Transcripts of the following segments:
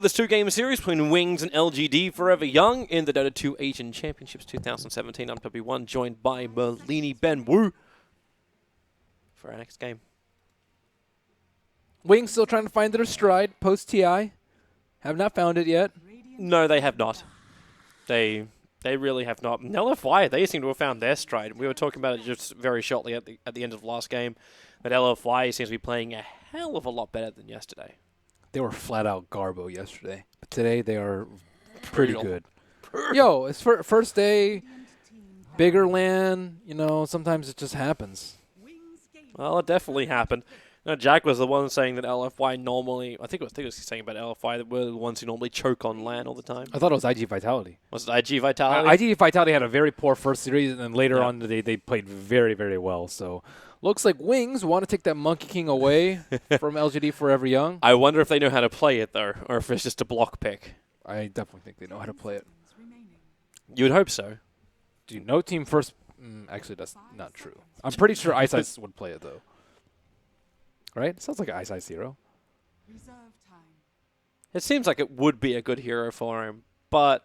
This two-game series between Wings and LGD Forever Young in the Dota 2 Asian Championships 2017. I'm W1, joined by Merlini Ben Wu for our next game. Wings still trying to find their stride post-TI. Have not found it yet. No, they have not. They really have not. And LFY, they seem to have found their stride. We were talking about it just very shortly at the end of the last game, but LFY seems to be playing a hell of a lot better than yesterday. They were flat out garbo yesterday, but today they are pretty Brutal. good. Yo, it's first day, bigger LAN. You know, sometimes it just happens. Well, it definitely happened. No, Jack was the one saying that LFY normally, I think it was saying about LFY that we're the ones who normally choke on LAN all the time. I thought it was IG Vitality. Was it IG Vitality? IG Vitality had a very poor first series, and then later Yeah. on they played very, very well. So looks like Wings want to take that Monkey King away from LGD Forever Young. I wonder if they know how to play it, though, or if it's just a block pick. I definitely think they know how to play it. You would hope so. Dude, no team first. Actually, that's not true. I'm pretty sure Ice Ice would play it, though. Right? Sounds like an Ice Ice hero. It seems like it would be a good hero for him, but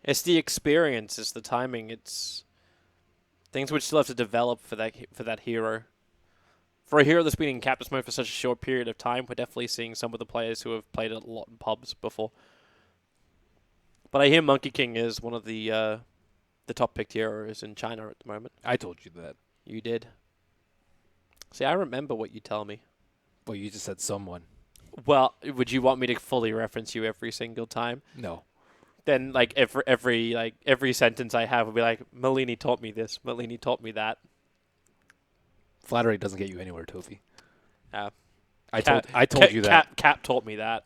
it's the experience, it's the timing, it's things which still have to develop for that hero. For a hero that's been in captain's mode for such a short period of time, we're definitely seeing some of the players who have played it a lot in pubs before. But I hear Monkey King is one of the top picked heroes in China at the moment. I told you that. You did. See, I remember what you tell me. Well, you just said someone. Well, would you want me to fully reference you every single time? No. Then, like, every sentence I have will be like, Merlini taught me this, Merlini taught me that. Flattery doesn't get you anywhere, Tofi. I Cap- told you that. Cap taught me that.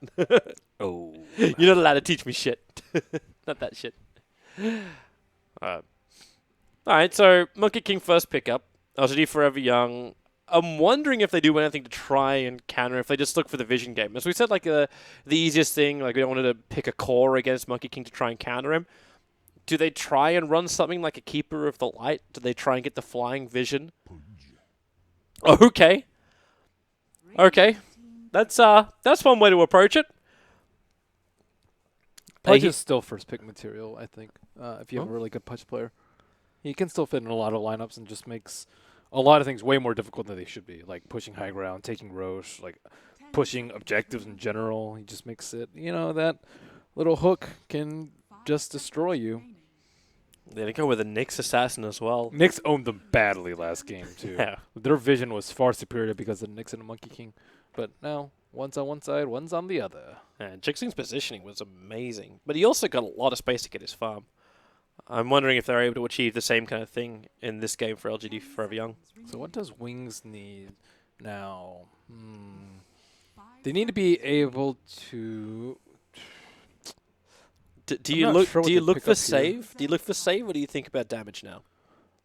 Oh. You're not allowed to teach me shit. Not that shit. Alright, so Monkey King first pickup. LGD Forever Young. I'm wondering if they do anything to try and counter, if they just look for the vision game. As we said, like the easiest thing, like we don't want to pick a core against Monkey King to try and counter him. Do they try and run something like a Keeper of the Light? Do they try and get the flying vision? Okay. Okay. That's one way to approach it. Pudge is still first pick material, I think, if you have a really good Pudge player. He can still fit in a lot of lineups and just makes a lot of things way more difficult than they should be, like pushing high ground, taking Roche, like pushing objectives in general. He just makes it, that little hook can just destroy you. They go with a Nyx Assassin as well. Nyx owned them badly last game, too. Yeah. Their vision was far superior because of Nyx and the Monkey King. But now, one's on one side, one's on the other. And Jixing's positioning was amazing. But he also got a lot of space to get his farm. I'm wondering if they're able to achieve the same kind of thing in this game for LGD Forever Young. So what does Wings need now? They need to be able to... Do you look for save? Do you look for save, or do you think about damage now?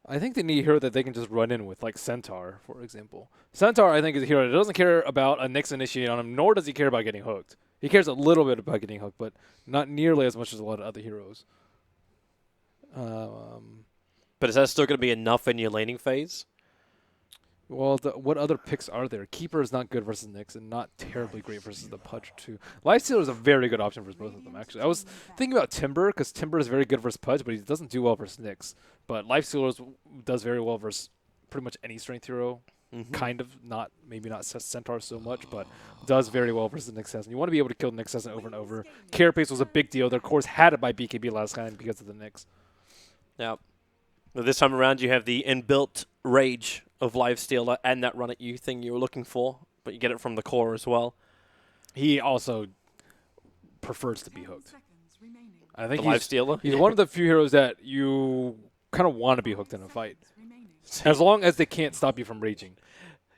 I think they need a hero that they can just run in with, like Centaur, for example. Centaur, I think, is a hero that doesn't care about a Nyx initiate on him, nor does he care about getting hooked. He cares a little bit about getting hooked, but not nearly as much as a lot of other heroes. But is that still going to be enough in your laning phase? Well, what other picks are there? Keeper is not good versus Nyx and not terribly great versus the Pudge, too. Lifestealer is a very good option for both of them, actually. I was thinking about Timber, because Timber is very good versus Pudge, but he doesn't do well versus Nyx. But Lifestealer does very well versus pretty much any strength hero. Kind of, maybe not Centaur so much, but does very well versus Nyx Assassin. You want to be able to kill Nyx Assassin over and over. Carapace was a big deal. Their cores had it by BKB last time because of the Nyx. Now, this time around, you have the inbuilt rage of Lifestealer and that run at you thing you were looking for, but you get it from the core as well. He also prefers to be hooked. I think Lifestealer? He's one of the few heroes that you kind of want to be hooked in a fight. As long as they can't stop you from raging.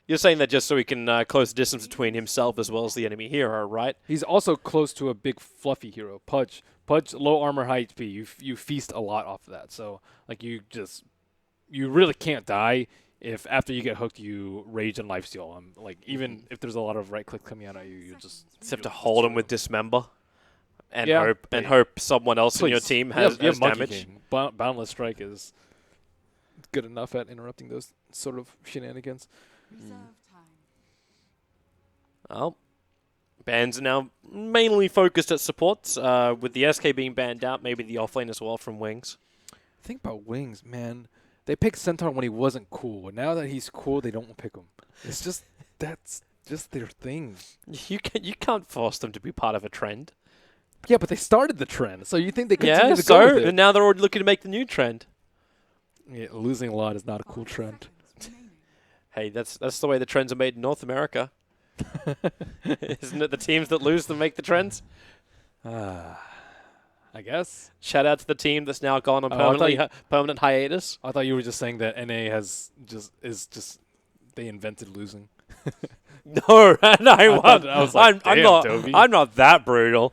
You're saying that just so he can close the distance between himself as well as the enemy hero, right? He's also close to a big fluffy hero, Pudge. Pudge, low armor, high HP. You feast a lot off of that. So, like, you really can't die if after you get hooked, you rage and lifesteal him. Like, even if there's a lot of right clicks coming out at you, you just have to hold him with Dismember and yeah, hope someone else in your team has damage. Boundless Strike is good enough at interrupting those sort of shenanigans. Well, Bans are now mainly focused at supports, with the SK being banned out, maybe the offlane as well from Wings. Think about Wings, man. They picked Centaur when he wasn't cool. Now that he's cool, they don't pick him. It's just that's just their thing. You can't force them to be part of a trend. Yeah, but they started the trend, so you think they continue Yeah, to go with so it? now they're already looking to make the new trend. Yeah, losing a lot is not a cool trend. Hey, that's the way the trends are made in North America. Isn't it the teams that lose that make the trends? I guess. Shout out to the team that's now gone on Oh, I thought permanent hiatus. I thought you were just saying that NA is just they invented losing. No, I was like, I'm not that brutal.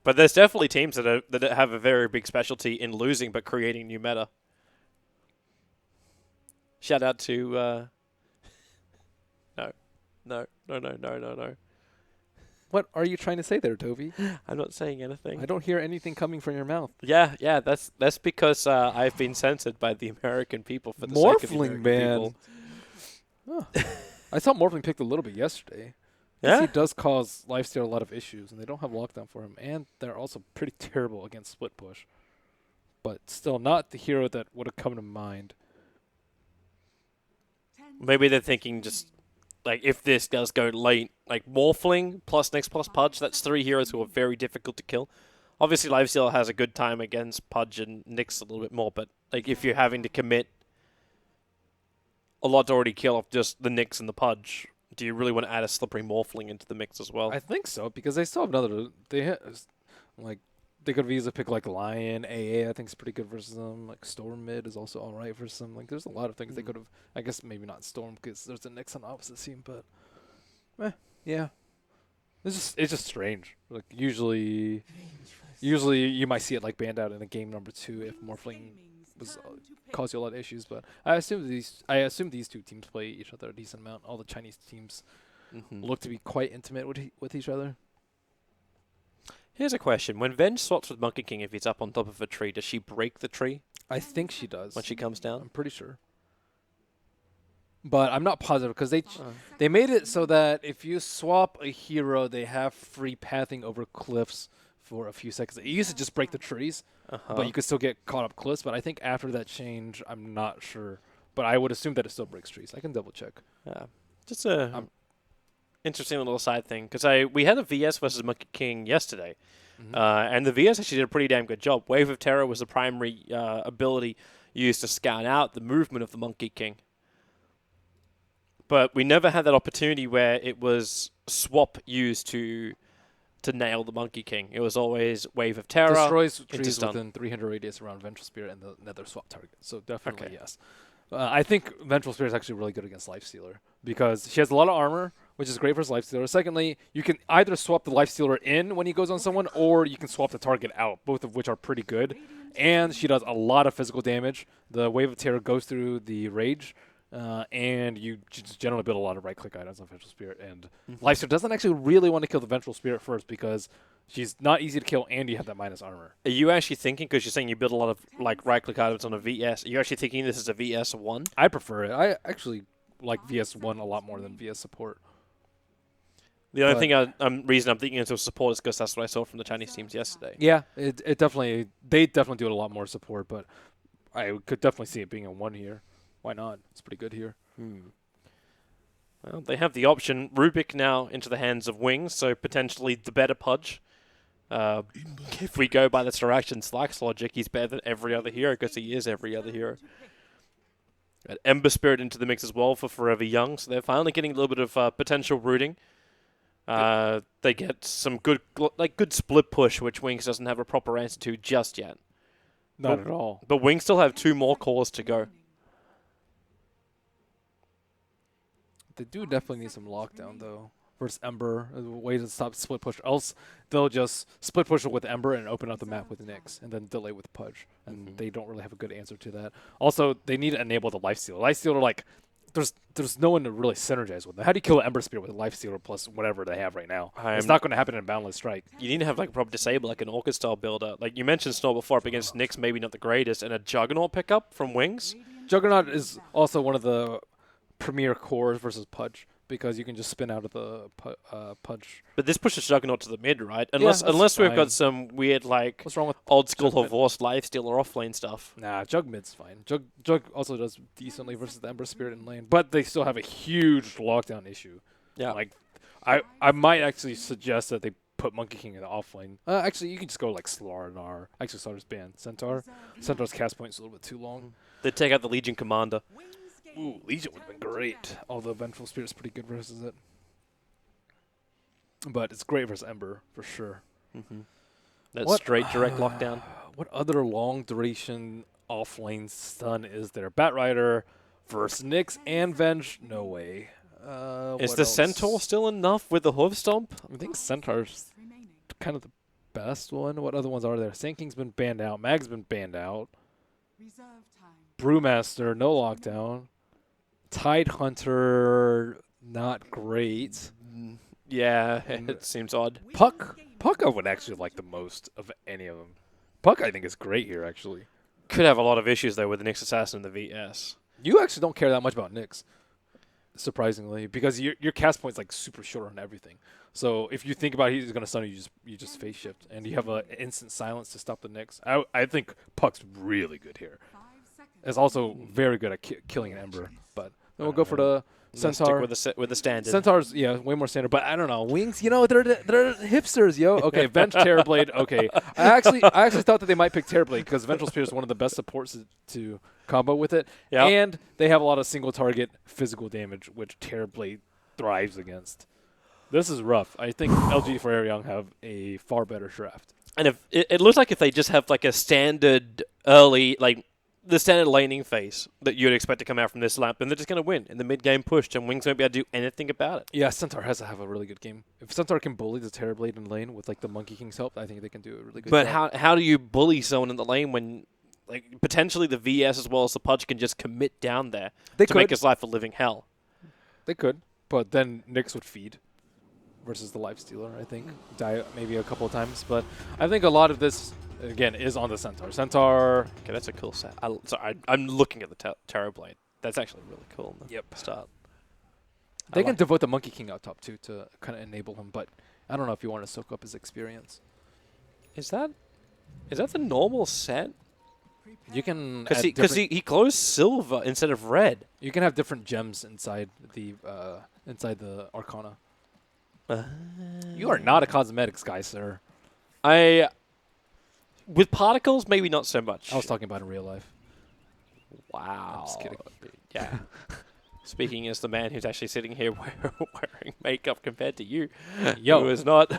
But there's definitely teams that have a very big specialty in losing but creating new meta. Shout out to No. What are you trying to say there, Toby? I'm not saying anything. I don't hear anything coming from your mouth. Yeah, that's because I've been censored by the American people for the sake of the Morphling, American man. people. I saw Morphling picked a little bit yesterday. Yeah? He does cause Lifesteal a lot of issues, and they don't have lockdown for him, and they're also pretty terrible against split push. But still not the hero that would have come to mind. Maybe they're thinking just, like, if this does go late, like Morphling plus Nyx plus Pudge, that's 3 heroes who are very difficult to kill. Obviously, Lifesteal has a good time against Pudge and Nyx a little bit more, but like if you're having to commit a lot to already kill off just the Nyx and the Pudge, do you really want to add a slippery Morphling into the mix as well? I think so, because they still have another. They could have easily picked like Lion, AA. I think is pretty good versus them. Like Storm mid is also all right versus them. Like there's a lot of things they could have. I guess maybe not Storm because there's a Nyx on the opposite team, but yeah. It's just strange. Like usually you might see it like banned out in a game number 2 if Morphling was cause you a lot of issues. But I assume these two teams play each other a decent amount. All the Chinese teams look to be quite intimate with each other. Here's a question. When Venge swaps with Monkey King, if he's up on top of a tree, does she break the tree I think she does. when she comes down? I'm pretty sure. But I'm not positive because they made it so that if you swap a hero, they have free pathing over cliffs for a few seconds. It used to just break the trees, but you could still get caught up cliffs. But I think after that change, I'm not sure. But I would assume that it still breaks trees. I can double check. Yeah. Just a interesting little side thing. Because we had a VS versus Monkey King yesterday. And the VS actually did a pretty damn good job. Wave of Terror was the primary ability used to scout out the movement of the Monkey King. But we never had that opportunity where it was swap used to nail the Monkey King. It was always Wave of Terror. Destroys into trees stun. within 300 radius around Ventral Spirit and the Nether swap target. So definitely yes. I think Ventral Spirit is actually really good against Lifestealer because she has a lot of armor, which is great for Lifestealer. Secondly, you can either swap the Lifestealer in when he goes on someone, or you can swap the target out, both of which are pretty good. And she does a lot of physical damage. The Wave of Terror goes through the Rage, and you just generally build a lot of right-click items on Ventral Spirit. And Lifestealer doesn't actually really want to kill the Ventral Spirit first because she's not easy to kill, and you have that minus armor. Are you actually thinking, because you're saying you build a lot of like right-click items on a VS, are you actually thinking this is a VS1? I prefer it. I actually like VS1 a lot more than VS support. The only thing reason I'm thinking into support is because that's what I saw from the Chinese teams yesterday. Yeah, they definitely do it a lot more support, but I could definitely see it being a 1 here. Why not? It's pretty good here. Well, they have the option. Rubik now into the hands of Wings, so potentially the better Pudge. If we go by the Siraction Slack's logic, he's better than every other hero because he is every other hero. Got Ember Spirit into the mix as well for Forever Young, so they're finally getting a little bit of potential rooting. They get some good split push, which Wings doesn't have a proper answer to just yet. Not at all. But Wings still have 2 more cores to go. They do definitely need some lockdown, though. Versus Ember, a way to stop split push. Else, they'll just split push with Ember and open up the map with Nyx, and then delay with Pudge. And they don't really have a good answer to that. Also, they need to enable the Lifestealer. Lifestealer, like, there's no one to really synergize with them. How do you kill Ember Spirit with a Lifestealer plus whatever they have right now? It's not going to happen in Boundless Strike. You need to have like a proper disable, like an Orchid style builder. Like you mentioned Snore before, up against Nyx, maybe not the greatest, and a Juggernaut pickup from Wings. Juggernaut is also one of the premier cores versus Pudge because you can just spin out of the Pudge. But this pushes Juggernaut to the mid, right? Yeah, Unless we've fine. got some weird, like, What's wrong with old school Jug mid? Horse Lifesteal or off-lane stuff. Nah, Jug mid's fine. Jug also does decently versus the Ember Spirit in lane, but they still have a huge lockdown issue. Yeah. Like, I might actually suggest that they put Monkey King in the off lane. Actually, you can just go like Slarnar. Actually, Slarnar's banned. Centaur. Centaur's cast point is a little bit too long. They take out the Legion Commander. Ooh, Legion would have been great. Although Vengeful Spirit's pretty good versus it. But it's great versus Ember, for sure. That's straight direct lockdown. What other long duration off lane stun is there? Batrider versus Nyx and Venge? No way. Is What the else? Centaur still enough with the Hoof Stomp? I think Centaur's kind of the best one. What other ones are there? Sand King's been banned out. Mag's been banned out. Brewmaster, no lockdown. Tidehunter, not great. Yeah, it seems odd. Puck I would actually like the most of any of them. Puck I think is great here, actually. Could have a lot of issues, though, with the Nyx Assassin and the VS. You actually don't care that much about Nyx, surprisingly, because your cast point's like super short on everything. So if you think about he's going to stun you, you just face shift, and you have an instant silence to stop the Nyx. I think Puck's really good here. It's also very good at killing an Ember, but then we'll go for the Centaur. With the standard. Centaur's, yeah, way more standard, but I don't know. Wings, you know, they're hipsters, yo. Okay, Venge Terrorblade, okay. I actually thought that they might pick Terrorblade because Vengeful Spirit is one of the best supports to combo with it. Yep. And they have a lot of single target physical damage, which Terrorblade thrives against. This is rough. I think LG for Young have a far better draft. And if it looks like if they just have like a standard early, like the standard laning phase that you'd expect to come out from this lap, then they're just going to win in the mid-game push, and Wings won't be able to do anything about it. Yeah, Centaur has to have a really good game. If Centaur can bully the Terrorblade in lane with like the Monkey King's help, I think they can do a really good But job. how do you bully someone in the lane when like potentially the VS as well as the Pudge can just commit down there to make his life a living hell? They could, but then Nyx would feed versus the Lifestealer, I think. Die maybe a couple of times, but I think a lot of this, again, is on the Centaur. Centaur... Okay, that's a cool set. I'm looking at the Terrorblade. That's actually really cool in the start. They can devote the Monkey King out top, too, to kind of enable him, but I don't know if you want to soak up his experience. Is that the normal set? You can... Because he closed silver instead of red. You can have different gems inside the Arcana. You are not a cosmetics guy, sir. With particles, maybe not so much. I was talking about in real life. Wow. I'm just kidding. Yeah. Speaking as the man who's actually sitting here wearing makeup compared to you, Yo. who is not.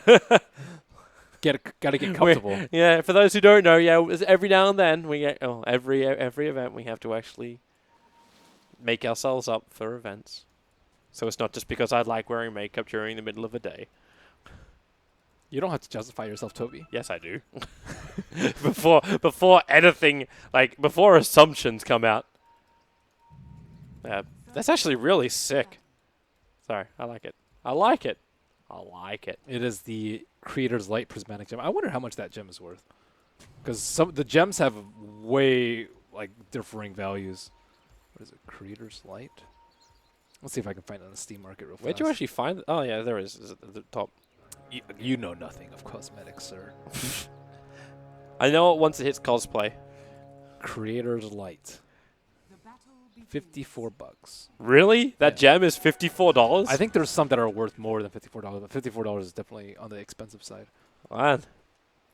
Gotta get comfortable. Yeah, for those who don't know, every now and then we get, every event we have to actually make ourselves up for events. So it's not just because I like wearing makeup during the middle of a day. You don't have to justify yourself, Toby. Yes, I do. before anything, like before assumptions come out. That's actually really sick. Sorry, I like it. I like it. I like it. It is the Creator's Light Prismatic Gem. I wonder how much that gem is worth. Because the gems have way like differing values. What is it? Creator's Light? Let's see if I can find it on the Steam market real fast. Where'd you actually find it? Oh, yeah, there is. It's at the top. You know nothing of cosmetics, sir. I know it once it hits cosplay. Creator's Light. $54. Really? That gem is $54? I think there's some that are worth more than $54, but $54 is definitely on the expensive side. Man.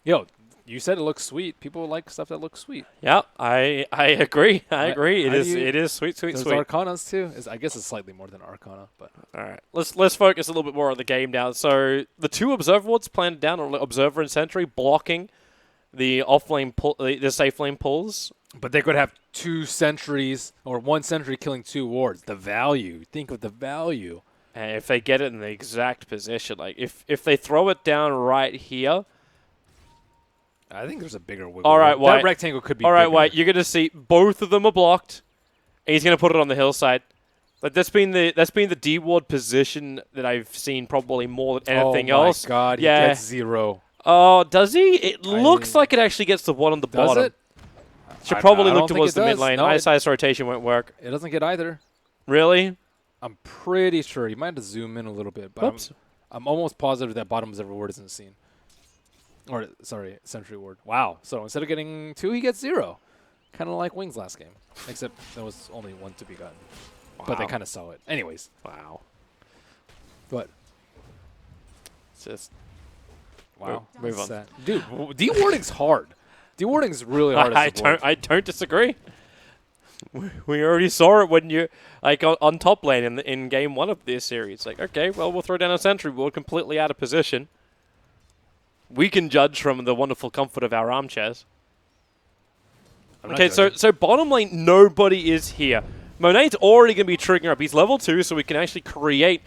Yo, you said it looks sweet. People like stuff that looks sweet. Yeah, I agree. I agree. It is sweet, There's sweet. Arcanas too. I guess it's slightly more than Arcana, but All right, let's focus a little bit more on the game now. So the two Observer wards planted down, or Observer and Sentry, blocking the off-lane the safe lane pulls. But they could have 2 sentries or 1 sentry killing 2 wards. The value. Think of the value. And if they get it in the exact position, like if they throw it down right here. I think there's a bigger wiggle. All right, White. That rectangle could be All right, bigger. White. You're gonna see both of them are blocked. And he's gonna put it on the hillside. Like that's been the D ward position that I've seen probably more than anything else. Oh my God! He Yeah. gets 0. Oh, does he? It looks like it actually gets the one on the Does bottom. it? Should probably I look don't think towards it the mid does. lane. No, Ice rotation won't work. It doesn't get either. Really? I'm pretty sure. You might have to zoom in a little bit, but Whoops. I'm almost positive that bottom observer ward isn't seen. Or, sorry, sentry ward. Wow. So instead of getting 2, he gets 0. Kind of like Wings last game. Except there was only 1 to be gotten. But they Wow. kind of saw it. Anyways. Wow. What? It's just Wow. Move on. Sad. Dude, de-warding's hard. De-warding's really hard I to support. don't disagree. We already saw it when you on top lane in game 1 of this series. Like, okay, well, we'll throw down a sentry. We're completely out of position. We can judge from the wonderful comfort of our armchairs. I'm not Okay, judging. so bottom lane, nobody is here. Monet's already going to be triggering up. He's level 2, so we can actually create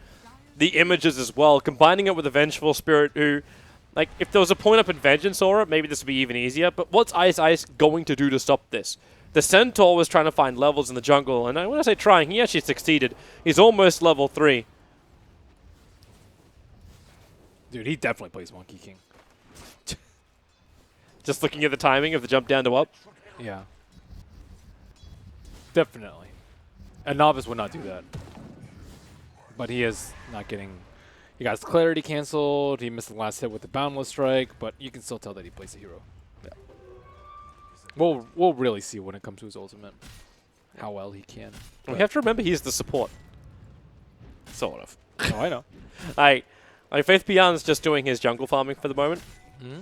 the images as well, combining it with a Vengeful Spirit who, like, if there was a point up in Vengeance Aura, maybe this would be even easier. But what's Ice Ice going to do to stop this? The Centaur was trying to find levels in the jungle, and when I say trying, he actually succeeded. He's almost level 3. Dude, he definitely plays Monkey King. Just looking at the timing of the jump down to up. Yeah. Definitely. A novice would not do that. But he is not getting... He got his clarity canceled. He missed the last hit with the Boundless Strike, but you can still tell that he plays a hero. Yeah. We'll really see when it comes to his ultimate how well he can. We have to remember he's the support. Sort of. Oh, I know. Faith Beyond's just doing his jungle farming for the moment. Mm-hmm.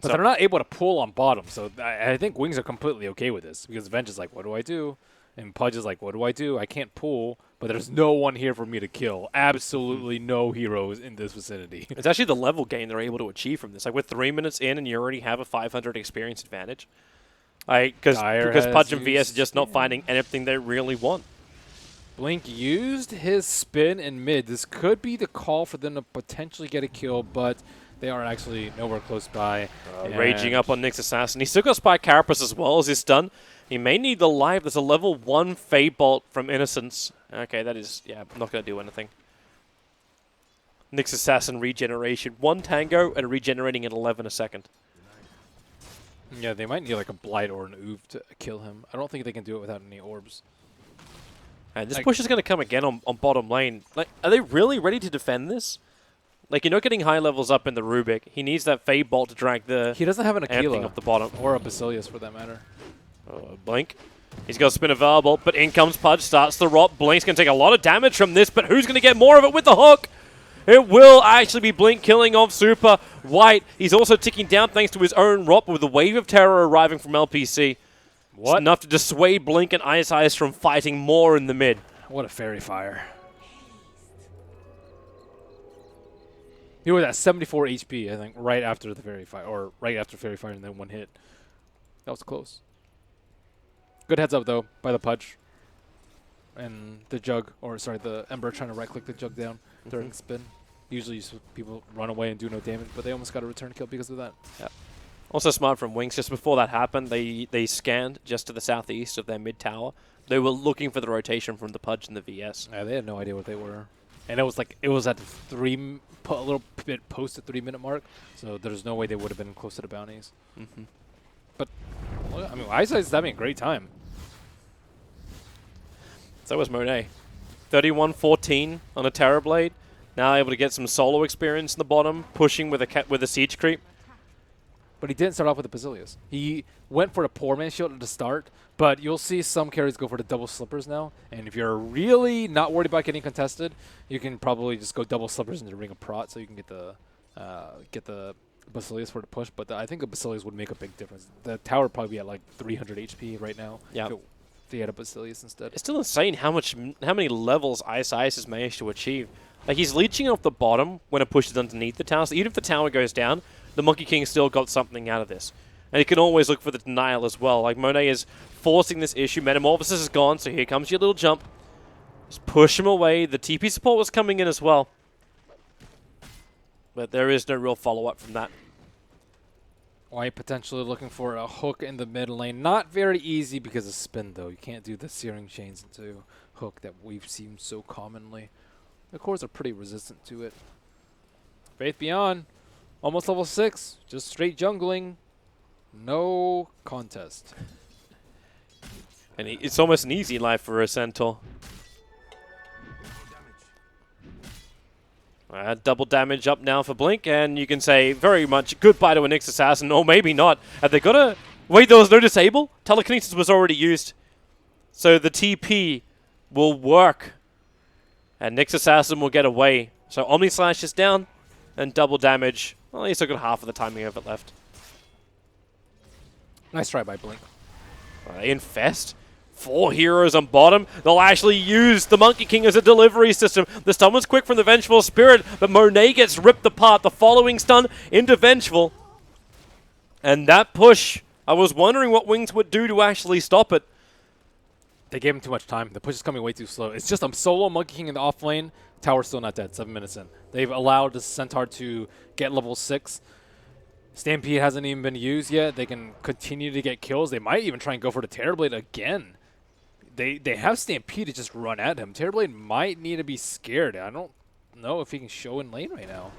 But they're not able to pull on bottom, so I think Wings are completely okay with this, because Venge is like, what do I do? And Pudge is like, what do I do? I can't pull, but there's no one here for me to kill. Absolutely no heroes in this vicinity. It's actually the level gain they're able to achieve from this. Like, we're 3 minutes in and you already have a 500 experience advantage. Because Pudge and VS are just not finding anything they really want. Blink used his spin in mid. This could be the call for them to potentially get a kill, but they are actually nowhere close by. Raging up on Nyx Assassin. He's still got Spike Carapace as well as his stun. He may need the live. There's a level 1 Fade Bolt from Innocence. Okay, that is, yeah, not going to do anything. Nyx Assassin regeneration. 1 tango and regenerating at 11 a second. Yeah, they might need like a Blight or an Oof to kill him. I don't think they can do it without any orbs. And this push is going to come again on bottom lane. Like, are they really ready to defend this? Like, you're not getting high levels up in the Rubik. He needs that Fade Bolt to drag the He doesn't have an everything Aquila off the bottom. or a Basilius for that matter. Blink. He's got spin available, but in comes Pudge, starts the rot. Blink's going to take a lot of damage from this, but who's going to get more of it with the hook? It will actually be Blink killing off Super White. He's also ticking down thanks to his own rot with a wave of terror arriving from LPC. What? It's enough to dissuade Blink and Ice Ice from fighting more in the mid. What a fairy fire. He was at 74 HP, I think, right after the fairy fire, or right after fairy fire and then 1 hit. That was close. Good heads up, though, by the Pudge. And the Jug, or sorry, the Ember trying to right-click the Jug down during spin. Usually people run away and do no damage, but they almost got a return kill because of that. Yep. Also smart from Wings, just before that happened, they scanned just to the southeast of their mid tower. They were looking for the rotation from the Pudge and the VS. Yeah, they had no idea what they were. And it was at the a little bit post the 3-minute mark, so there's no way they would have been close to the bounties. But, well, I mean, Ice Ice is having a great time. So was Monet. 31-14 on a Terrorblade. Now able to get some solo experience in the bottom, pushing with a siege creep. But he didn't start off with the Basilius. He went for the Poor Man Shield at the start, but you'll see some carries go for the double slippers now. And if you're really not worried about getting contested, you can probably just go double slippers into Ring of Prot so you can get the Basilius for the push. But I think the Basilius would make a big difference. The tower would probably be at like 300 HP right now. Yeah. If they had a Basilius instead. It's still insane how many levels Ice Ice has managed to achieve. Like, he's leeching off the bottom when it pushes underneath the tower. So even if the tower goes down, the Monkey King still got something out of this. And he can always look for the denial as well. Like, Monet is forcing this issue. Metamorphosis is gone, so here comes your little jump. Just push him away. The TP support was coming in as well. But there is no real follow-up from that. White potentially looking for a hook in the mid lane. Not very easy because of spin, though. You can't do the searing chains into hook that we've seen so commonly. The cores are pretty resistant to it. Faith Beyond, almost level 6. Just straight jungling. No contest. And it's almost an easy life for a Centaur. Double damage up now for Blink, and you can say very much goodbye to a Nyx Assassin, or maybe not. Have they got a... Wait, there was no disable? Telekinesis was already used. So the TP will work, and Nyx Assassin will get away. So Omni Slash is down, and double damage. Well, he's still got half of the timing of it left. Nice try by Blink. They infest. 4 heroes on bottom. They'll actually use the Monkey King as a delivery system. The stun was quick from the Vengeful Spirit, but Monet gets ripped apart. The following stun into Vengeful. And that push, I was wondering what Wings would do to actually stop it. They gave him too much time. The push is coming way too slow. It's just I'm solo Monkey King in the off lane. Tower's still not dead, 7 minutes in. They've allowed the Centaur to get level 6. Stampede hasn't even been used yet. They can continue to get kills. They might even try and go for the Terrorblade again. They have Stampede to just run at him. Terrorblade might need to be scared. I don't know if he can show in lane right now,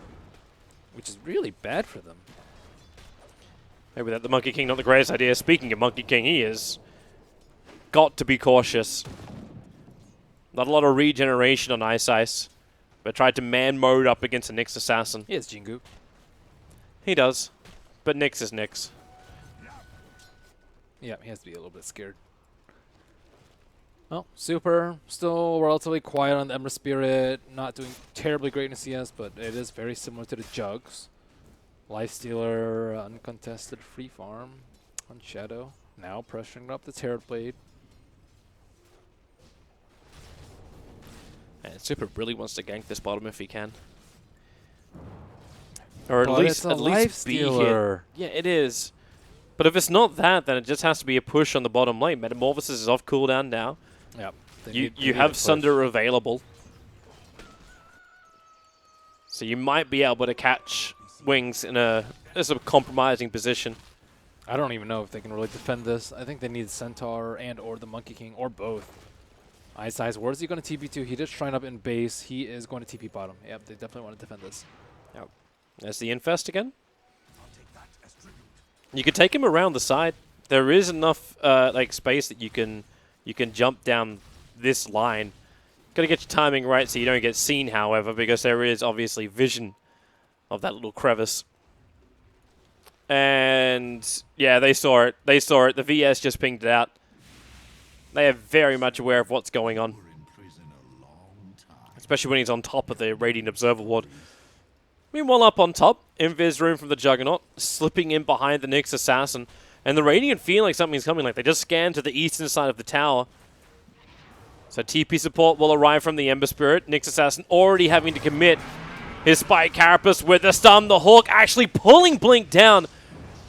which is really bad for them. Maybe that the Monkey King not the greatest idea. Speaking of Monkey King, he is got to be cautious. Not a lot of regeneration on Ice, but tried to man mode up against a Nyx Assassin. He has Jingu. He does, but Nyx is Nyx. Yeah, he has to be a little bit scared. Well, Super still relatively quiet on the Ember Spirit, not doing terribly great in CS, but it is very similar to the Jugs. Lifestealer, uncontested free farm on Shadow. Now pressuring up the Terrorblade. And Super really wants to gank this bottom if he can. Or But at least be here. Yeah, it is. But if it's not that, then it just has to be a push on the bottom lane. Metamorphosis is off cooldown now. Yep. You have Sunder available. So you might be able to catch Wings in a compromising position. I don't even know if they can really defend this. I think they need Centaur and or the Monkey King or both. Ice, where is he going to TP to? He just shrine up in base. He is going to TP bottom. Yep, they definitely want to defend this. Yep. There's the infest again. You could take him around the side. There is enough like space that you can jump down this line. Got to get your timing right so you don't get seen, however, because there is obviously vision of that little crevice. And yeah, they saw it. They saw it. The VS just pinged it out. They are very much aware of what's going on. Especially when he's on top of the Radiant Observer Ward. Meanwhile, up on top, Invis room from the Juggernaut, slipping in behind the Nyx Assassin. And the Radiant feel like something's coming, like they just scanned to the eastern side of the tower. So TP support will arrive from the Ember Spirit. Nyx Assassin already having to commit his Spike Carapace with the stun. The Hawk actually pulling Blink down.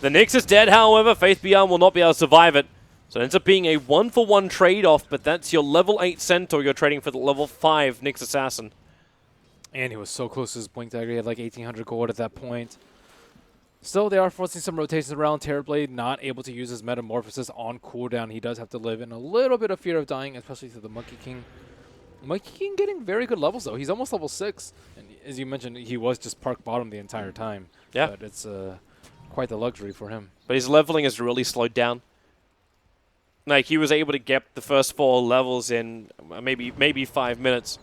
The Nyx is dead, however. Faith Beyond will not be able to survive it. So it ends up being a 1-for-1 trade-off, but that's your level 8 Centaur you're trading for the level 5 Nyx Assassin. And he was so close to his Blink Dagger. He had like 1,800 gold at that point. Still, they are forcing some rotations around. Terrorblade not able to use his Metamorphosis on cooldown. He does have to live in a little bit of fear of dying, especially to the Monkey King. Monkey King getting very good levels, though. He's almost level 6. And as you mentioned, he was just park bottom the entire time. Yeah. But it's quite the luxury for him. But his leveling has really slowed down. Like, he was able to get the first 4 levels in maybe 5 minutes.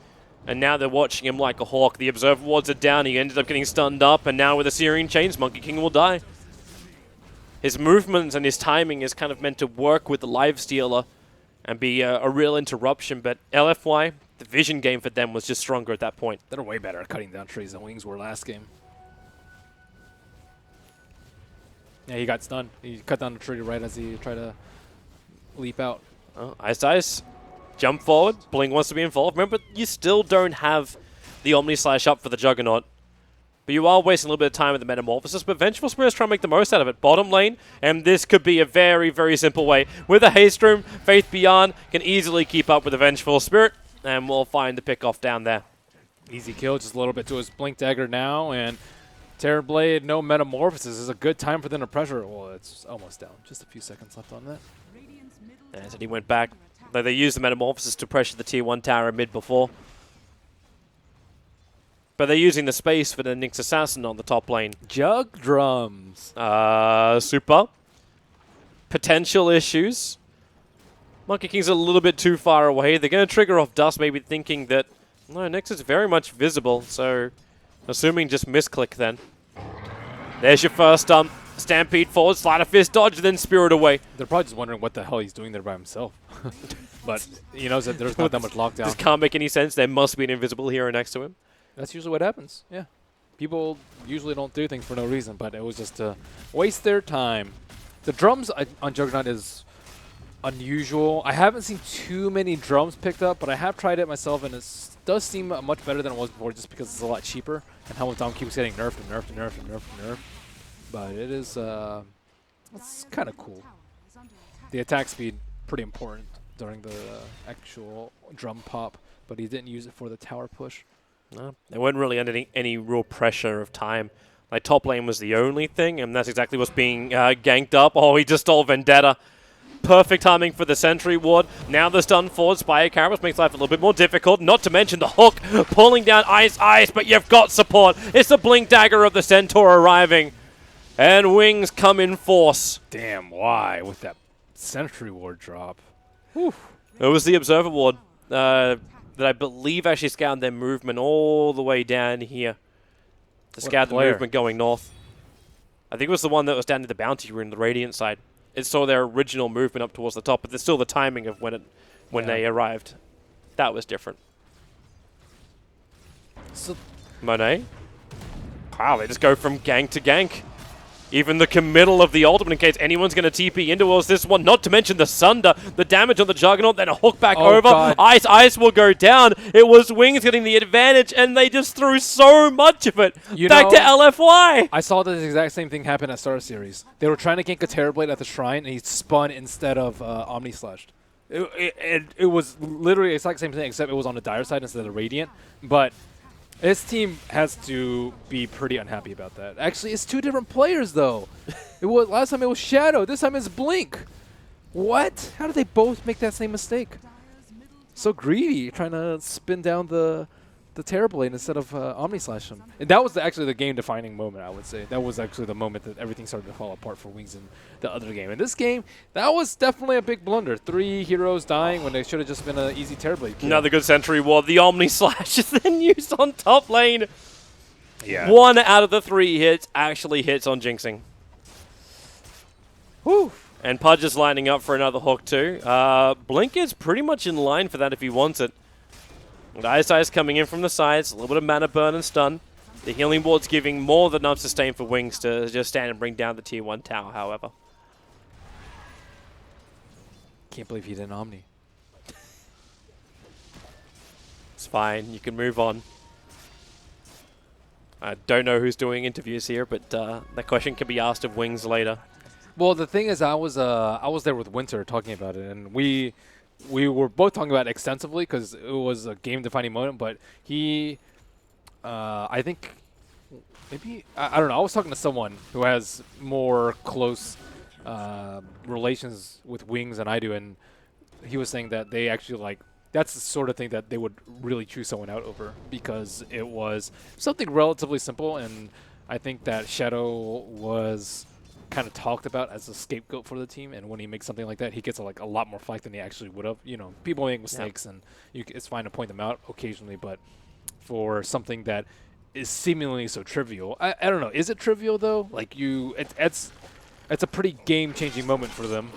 And now they're watching him like a hawk. The Observer Wards are down. He ended up getting stunned up. And now with the Searing Chains, Monkey King will die. His movements and his timing is kind of meant to work with the Lifestealer and be a real interruption. But LFY, the vision game for them was just stronger at that point. They're way better at cutting down trees than Wings were last game. Yeah, he got stunned. He cut down the tree right as he tried to leap out. Oh, Ice. Jump forward. Blink wants to be involved. Remember, you still don't have the Omni Slash up for the Juggernaut. But you are wasting a little bit of time with the Metamorphosis. But Vengeful Spirit is trying to make the most out of it. Bottom lane. And this could be a very, very simple way. With a Haste Room, Faith Beyond can easily keep up with the Vengeful Spirit. And we'll find the pick-off down there. Easy kill. Just a little bit to his Blink Dagger now. And Terrorblade, no Metamorphosis. This is a good time for them to pressure. Well, it's almost down. Just a few seconds left on that. And so he went back. They used the Metamorphosis to pressure the Tier 1 tower mid before. But they're using the space for the Nyx Assassin on the top lane. Jug drums. Super. Potential issues. Monkey King's a little bit too far away. They're going to trigger off Dust, maybe thinking that, no, Nyx is very much visible, so assuming just misclick then. There's your first Stampede forward, Sleight of Fist dodge, then Spirit away. They're probably just wondering what the hell he's doing there by himself. But he knows that there's not that much lockdown. This can't make any sense. There must be an invisible hero next to him. That's usually what happens, yeah. People usually don't do things for no reason, but it was just to waste their time. The drums on Juggernaut is unusual. I haven't seen too many drums picked up, but I have tried it myself, and it does seem much better than it was before just because it's a lot cheaper, and Helmet Dom keeps getting nerfed and nerfed and nerfed and nerfed and nerfed. But it is, it's kind of cool. The attack speed, pretty important during the actual drum pop, but he didn't use it for the tower push. No, they weren't really under any real pressure of time. Like, top lane was the only thing, and that's exactly what's being ganked up. Oh, he just stole Vendetta. Perfect timing for the Sentry Ward. Now the stun forward, Spire Carapace makes life a little bit more difficult. Not to mention the hook pulling down Ice, but you've got support. It's the Blink Dagger of the Centaur arriving. And Wings come in force. Damn, why with that Sentry Ward drop? Whew. It was the Observer Ward that I believe actually scouted their movement all the way down here. To scout the movement going north. I think it was the one that was down to the Bounty Rune, the Radiant side. It saw their original movement up towards the top, but there's still the timing of when they arrived. That was different. So Monet? Wow, they just go from gank to gank. Even the committal of the ultimate in case anyone's going to TP into us this one, not to mention the Sunder, the damage on the Juggernaut, then a hook back over. God. Ice will go down. It was Wings getting the advantage, and they just threw so much of it back to LFY. I saw this exact same thing happen at Star Series. They were trying to gank a Terrorblade at the Shrine, and he spun instead of Omni Slashed. It was literally the exact same thing, except it was on the Dire side instead of the Radiant. But his team has to be pretty unhappy about that. Actually, it's two different players, though. Last time it was Shadow. This time it's Blink. What? How did they both make that same mistake? So greedy, trying to spin down the Terrorblade instead of Omni Slash him. And that was actually the game-defining moment, I would say. That was actually the moment that everything started to fall apart for Wings in the other game. In this game, that was definitely a big blunder. 3 heroes dying when they should have just been an easy Terrorblade kill. Another good Sentry Ward. The Omni Slash is then used on top lane. Yeah. 1 out of the 3 hits actually hits on Jinxing. Whew. And Pudge is lining up for another hook too. Blink is pretty much in line for that if he wants it. And Ice coming in from the sides, a little bit of mana burn and stun. The healing ward's giving more than enough sustain for Wings to just stand and bring down the tier 1 tower, however. Can't believe he didn't Omni. It's fine, you can move on. I don't know who's doing interviews here, but that question can be asked of Wings later. Well, the thing is, I was there with Winter talking about it, and we were both talking about it extensively because it was a game-defining moment. But he, I think, maybe I don't know. I was talking to someone who has more close relations with Wings than I do, and he was saying that they actually that's the sort of thing that they would really choose someone out over because it was something relatively simple, and I think that Shadow was kind of talked about as a scapegoat for the team, and when he makes something like that, he gets a lot more flack than he actually would have. You know, people make mistakes, and it's fine to point them out occasionally, but for something that is seemingly so trivial, I don't know. Is it trivial though? It's a pretty game-changing moment for them.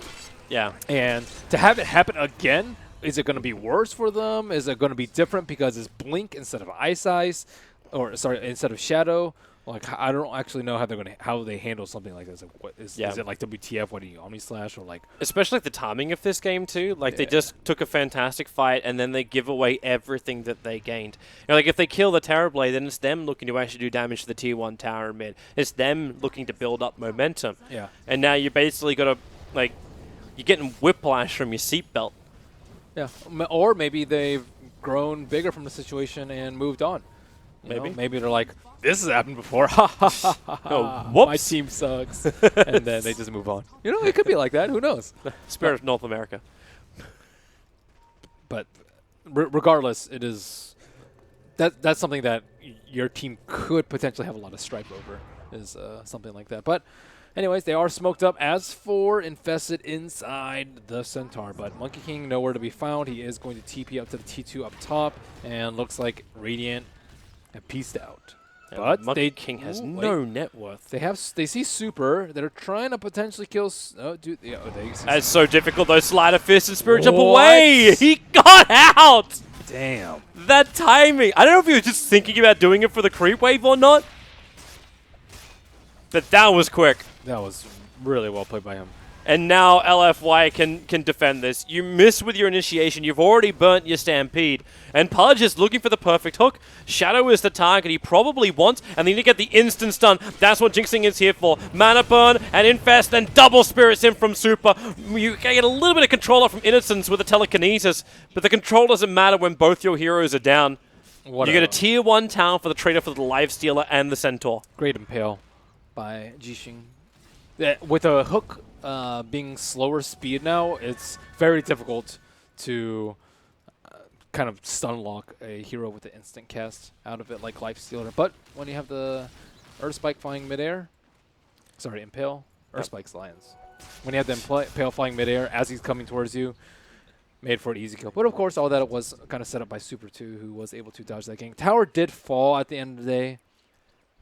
Yeah. And to have it happen again, is it going to be worse for them? Is it going to be different because it's Blink instead of Ice, or sorry, instead of Shadow? I don't actually know how they handle something like this. Is it like WTF? What do you Omni Slash or like? Especially the timing of this game too. They just took a fantastic fight and then they give away everything that they gained. You know, if they kill the Terrorblade, then it's them looking to actually do damage to the tier 1 tower mid. It's them looking to build up momentum. Yeah. And now you basically got to you're getting whiplash from your seatbelt. Yeah. Or maybe they've grown bigger from the situation and moved on. Maybe they're like, this has happened before. Ha ha ha ha. Oh, whoops. My team sucks. And then they just move on. It could be like that. Who knows? Spirit of North America. But regardless, it is that's something that your team could potentially have a lot of strife over, is something like that. But Anyways, they are smoked up as for Infested inside the Centaur, but Monkey King nowhere to be found. He is going to TP up to the T2 up top, and looks like Radiant have pieced out. But Monkey King has no net worth. They see Super. They're trying to potentially kill. That's so difficult. Those slider fists and spirit jump away. He got out. Damn. That timing. I don't know if he was just thinking about doing it for the creep wave or not. But that was quick. That was really well played by him. And now LFY can defend this. You miss with your initiation. You've already burnt your Stampede. And Pudge is looking for the perfect hook. Shadow is the target he probably wants. And then you get the instant stun. That's what Jinxing is here for. Mana burn and Infest, then double Spirits in from Super. You get a little bit of controller from Innocence with the telekinesis. But the control doesn't matter when both your heroes are down. You get a tier 1 tower for the trader for the Lifestealer and the Centaur. Great Impale by Jixing. With a hook being slower speed now, it's very difficult to kind of stun lock a hero with the instant cast out of it like Lifestealer. But when you have the Earth Spike flying midair, sorry, Impale, Earth Spike's Lions. When you have the Impale flying midair as he's coming towards you, made for an easy kill. But of course, all that was kind of set up by Super 2, who was able to dodge that gank. Tower did fall at the end of the day.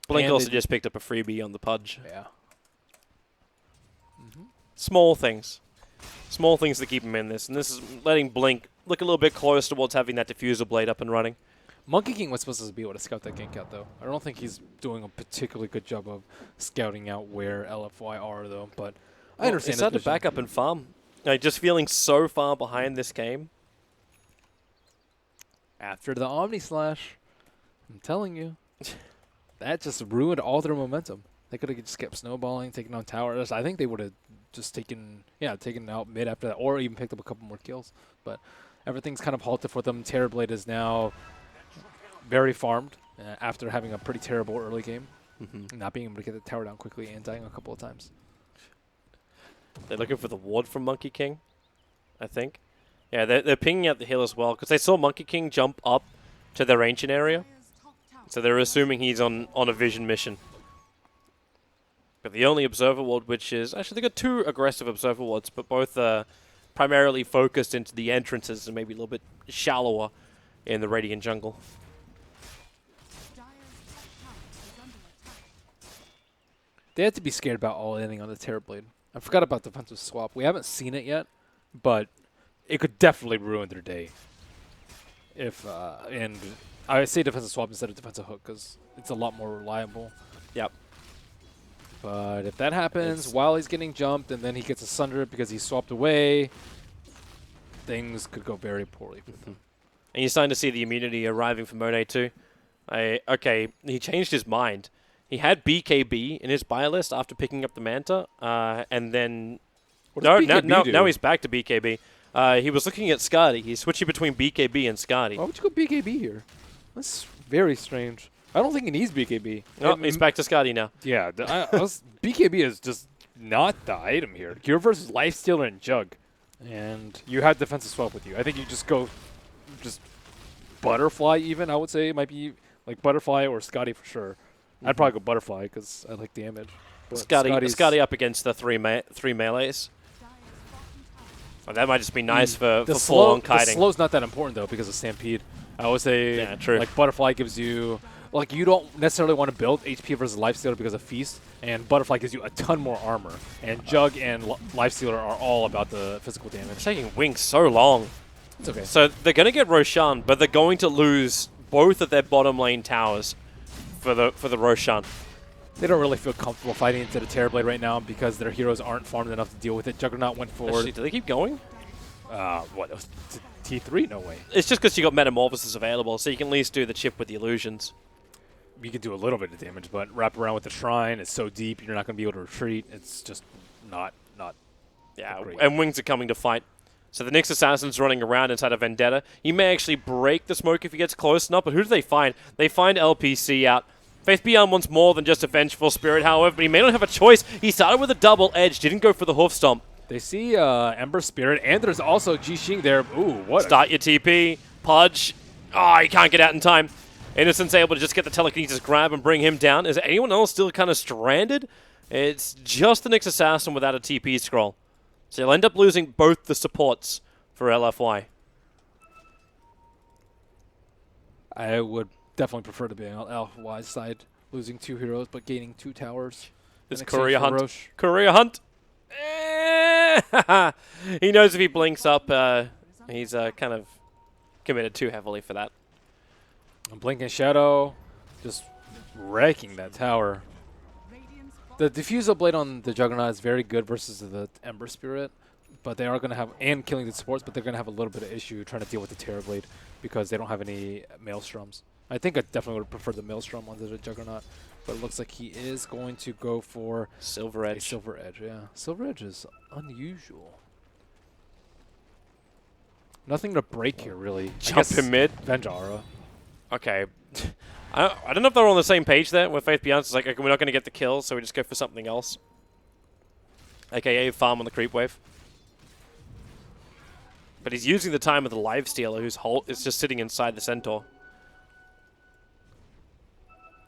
Blink also just picked up a freebie on the Pudge. Yeah. Small things. Small things that keep him in this. And this is letting Blink look a little bit closer towards having that diffuser blade up and running. Monkey King was supposed to be able to scout that gank out, though. I don't think he's doing a particularly good job of scouting out where LFY are, though. But I understand. He's had to back up and farm. Just feeling so far behind this game. After the Omni Slash, I'm telling you, that just ruined all their momentum. They could have just kept snowballing, taking on towers. I think they would have just taken out mid after that, or even picked up a couple more kills. But everything's kind of halted for them. Terrorblade is now very farmed after having a pretty terrible early game, not being able to get the tower down quickly and dying a couple of times. They're looking for the ward from Monkey King, I think. Yeah, they're pinging out the hill as well, because they saw Monkey King jump up to their ancient area. So they're assuming he's on a vision mission. But the only observer ward, which is... Actually, they got 2 aggressive observer wards, but both primarily focused into the entrances and maybe a little bit shallower in the Radiant jungle. They had to be scared about all-inning on the Terrorblade. I forgot about defensive swap. We haven't seen it yet, but it could definitely ruin their day. And I say defensive swap instead of defensive hook because it's a lot more reliable. Yep. But if that happens while he's getting jumped and then he gets sundered because he's swapped away, things could go very poorly for them. And you're starting to see the immunity arriving for Monet too. Okay, he changed his mind. He had BKB in his buy list after picking up the Manta, and then... Now he's back to BKB. He was looking at Skadi. He's switching between BKB and Skadi. Why would you go BKB here? That's very strange. I don't think he needs BKB. No, he's back to Skadi now. Yeah, BKB is just not the item here. You're versus Lifestealer and Jug, and you have defensive swap with you. I think you just go, Butterfly even, I would say. It might be like Butterfly or Skadi for sure. I'd probably go Butterfly because I like damage. Skadi up against the three melees. Oh, that might just be nice for full-on kiting. The slow's not that important, though, because of Stampede. I would say like Butterfly gives you... Like, you don't necessarily want to build HP versus Lifestealer because of Feast, and Butterfly gives you a ton more armor. And Jug and Lifestealer are all about the physical damage. It's taking Wings so long. It's okay. So they're going to get Roshan, but they're going to lose both of their bottom lane towers for the Roshan. They don't really feel comfortable fighting into the Terrorblade right now because their heroes aren't farmed enough to deal with it. Juggernaut went forward. Actually, do they keep going? What? That was T3? No way. It's just because you got Metamorphosis available, so you can at least do the chip with the illusions. You can do a little bit of damage, but wrap around with the Shrine, it's so deep, you're not going to be able to retreat. It's just not yeah, great. And Wings are coming to fight. So the Nyx Assassin's running around inside of Vendetta. He may actually break the smoke if he gets close enough, but who do they find? They find LPC out. Faith Beyond wants more than just a Vengeful Spirit, however, but he may not have a choice. He started with a double edge, didn't go for the Hoof Stomp. They see Ember Spirit, and there's also Jixing there. Ooh, what? Start your TP. Pudge. Oh, he can't get out in time. Innocent's able to just get the telekinesis grab and bring him down. Is anyone else still kind of stranded? It's just the Nyx Assassin without a TP scroll. So you'll end up losing both the supports for LFY. I would definitely prefer to be on LFY's side, losing 2 heroes but gaining 2 towers. This in exchange Courier for Hunt. Roche. Courier Hunt. He knows if he blinks up, he's kind of committed too heavily for that. Blinking Shadow, just wrecking that tower. The Diffusal Blade on the Juggernaut is very good versus the Ember Spirit, but they are going to have, and killing the supports, but they're going to have a little bit of issue trying to deal with the Terror Blade because they don't have any Maelstroms. I think I definitely would prefer the Maelstrom onto the Juggernaut, but it looks like he is going to go for Silver a Edge. Silver Edge, yeah. Silver Edge is unusual. Nothing to break here, really. Jump in mid. Venjara. Okay. I don't know if they're on the same page there with Faith Beyond. It's like, okay, we're not going to get the kill, so we just go for something else. AKA farm on the creep wave. But he's using the time of the Live Stealer, whose Holt is just sitting inside the Centaur.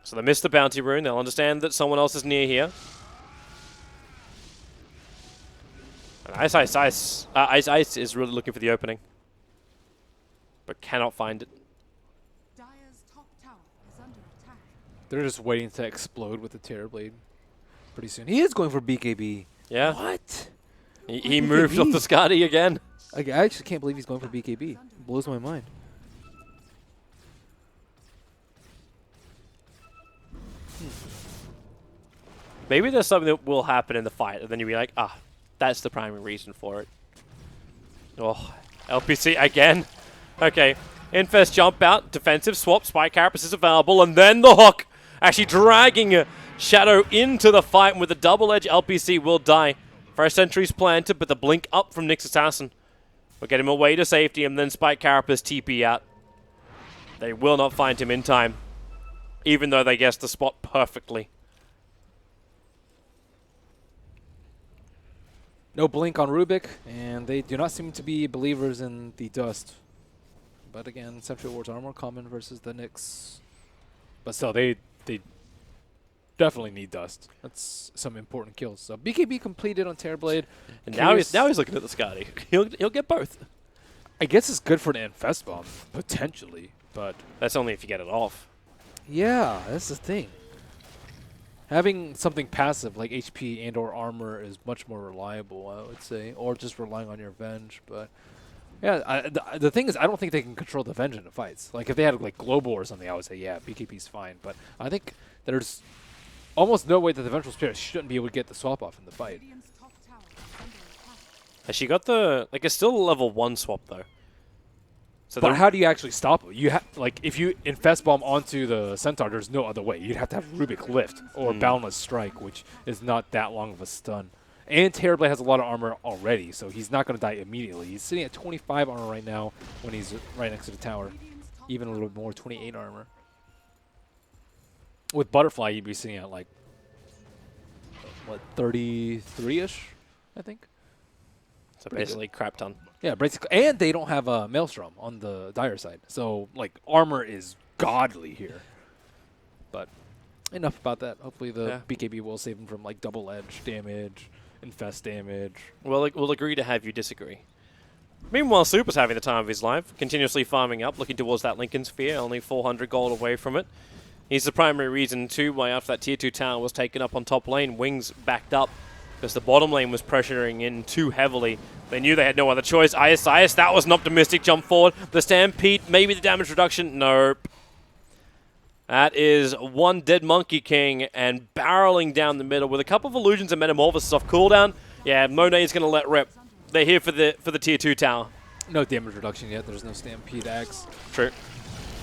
So they miss the bounty rune. They'll understand that someone else is near here. And Ice is really looking for the opening, but cannot find it. They're just waiting to explode with the Terror Blade pretty soon. He is going for BKB. Yeah. What? He moved off the Skadi again. I actually can't believe he's going for BKB. It blows my mind. Maybe there's something that will happen in the fight, and then you'll be like, ah, that's the primary reason for it. Oh, LPC again. Okay, Infest jump out, defensive swap, Spike Carapace is available, and then the hook. Actually dragging Shadow into the fight, and with a double edge, LPC will die. First sentry's planted, but the blink up from Nyx Assassin will get him away to safety, and then Spike Carapace TP out. They will not find him in time, even though they guessed the spot perfectly. No blink on Rubik, and they do not seem to be believers in the dust. But again, Sentry Wards are more common versus the Nyx. But still, they definitely need dust. That's some important kills. So BKB completed on Terrorblade. And now he's looking at the Skadi. He'll get both. I guess it's good for an Infest Bomb, potentially, but That's only if you get it off. yeah, that's the thing. Having something passive like HP and or armor is much more reliable, I would say, or just relying on your Venge. But yeah, the thing is, I don't think they can control the Venge in the fights. Like if they had like Global or something, I would say yeah, BKB's fine. But I think there's almost no way that the Vengeful Spirit shouldn't be able to get the swap off in the fight. Has she got the... Like, it's still a level 1 swap, though. So But how do you actually stop it? You like if you Infest Bomb onto the Centaur, there's no other way. You'd have to have Rubik lift or Boundless Strike, which is not that long of a stun. And Terrorblade has a lot of armor already, so he's not going to die immediately. He's sitting at 25 armor right now when he's right next to the tower. Even a little bit more, 28 armor. With Butterfly, he'd be sitting at like, what, 33-ish, I think? So basically crap ton. Yeah, basically. And they don't have a Maelstrom on the Dire side. So, like, armor is godly here. But enough about that. Hopefully the BKB will save him from, like, double edge damage, infest damage. Well, we'll agree to have you disagree. Meanwhile, Super's having the time of his life, continuously farming up, looking towards that Lincoln Sphere, only 400 gold away from it. He's the primary reason, too, why after that Tier 2 tower was taken up on top lane, Wings backed up, because the bottom lane was pressuring in too heavily. They knew they had no other choice. Ice, that was an optimistic jump forward. The Stampede, maybe the damage reduction, nope. That is one dead Monkey King, and barreling down the middle with a couple of illusions and metamorphosis off cooldown. Yeah, Monet's going to let rip. They're here for the Tier 2 tower. No damage reduction yet. There's no Stampede Axe. True.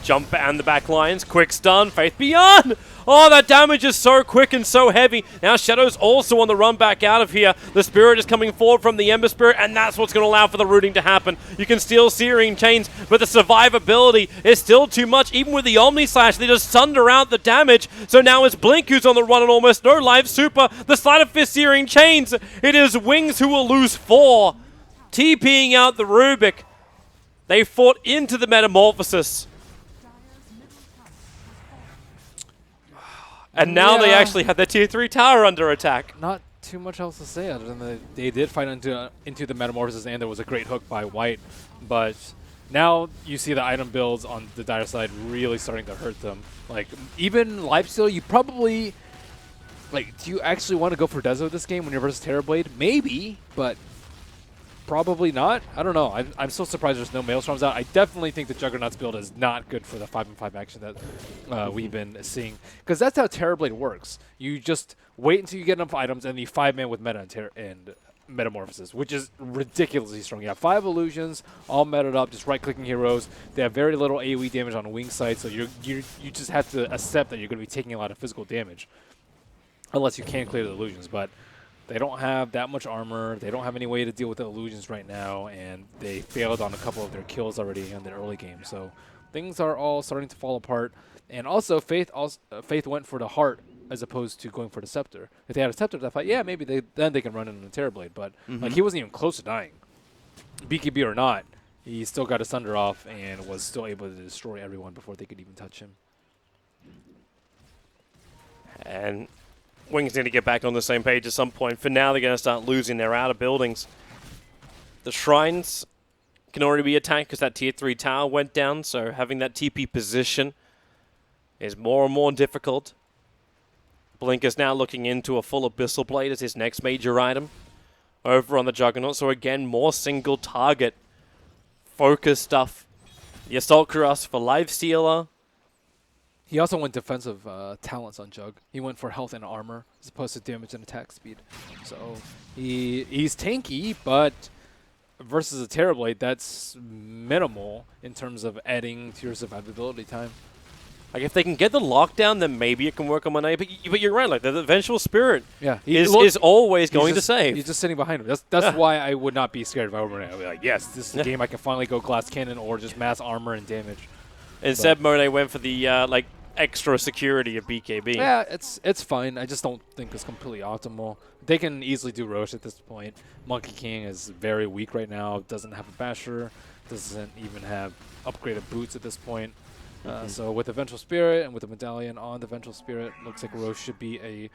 Jump and the back lines. Quick stun. Faith Beyond. Oh, that damage is so quick and so heavy. Now Shadow's also on the run back out of here. The Spirit is coming forward from the Ember Spirit, and that's what's going to allow for the rooting to happen. You can steal Searing Chains, but the survivability is still too much. Even with the Omni Slash, they just sunder out the damage. So now it's Blink who's on the run and almost no life. Super. The Sleight of Fist Searing Chains. It is Wings who will lose 4. TPing out the Rubik. They fought into the Metamorphosis. And now they Yeah. actually have their tier 3 tower under attack. Not too much else to say other than they did fight into the Metamorphosis, and there was a great hook by White. But now you see the item builds on the Dire side really starting to hurt them. Like, even Lifesteal, you probably... Like, do you actually want to go for Dezo this game when you're versus Terrorblade? Maybe, but probably not. I don't know. I'm still surprised there's no Maelstorms out. I definitely think the Juggernaut's build is not good for the 5-on-5 action that we've been seeing. Because that's how Terrorblade works. You just wait until you get enough items, and you 5-man with Meta and Metamorphosis, which is ridiculously strong. You have 5 illusions, all meted up, just right-clicking heroes. They have very little AoE damage on wing side, so you just have to accept that you're going to be taking a lot of physical damage. Unless you can clear the illusions, but they don't have that much armor. They don't have any way to deal with the illusions right now, and they failed on a couple of their kills already in the early game. So things are all starting to fall apart. And also, Faith went for the heart as opposed to going for the scepter. If they had a scepter, I thought, yeah, maybe then they can run into the Terrorblade. But like, he wasn't even close to dying. BKB or not, he still got his Thunder off and was still able to destroy everyone before they could even touch him. And Wings need to get back on the same page at some point. For now, they're going to start losing their outer buildings. The shrines can already be attacked because that tier 3 tower went down, so having that TP position is more and more difficult. Blink is now looking into a full Abyssal Blade as his next major item over on the Juggernaut. So again, more single target focus stuff. The Assault Cuirass for Lifestealer. He also went defensive talents on Jug. He went for health and armor as opposed to damage and attack speed. So he's tanky, but versus a Terrorblade, that's minimal in terms of adding to your survivability time. Like, if they can get the lockdown, then maybe it can work on Monet. But you're right, like, the Vengeful Spirit is always going to save. He's just sitting behind him. That's why I would not be scared if I were Monet. I'd be like, yes, this is a game I can finally go Glass Cannon or just mass armor and damage. Instead, Monet went for the, extra security of BKB. Yeah, it's fine. I just don't think it's completely optimal. They can easily do Roche at this point. Monkey King is very weak right now. Doesn't have a Basher. Doesn't even have upgraded boots at this point. So with the Vengeful Spirit and with the Medallion on the Vengeful Spirit, looks like Roche should be a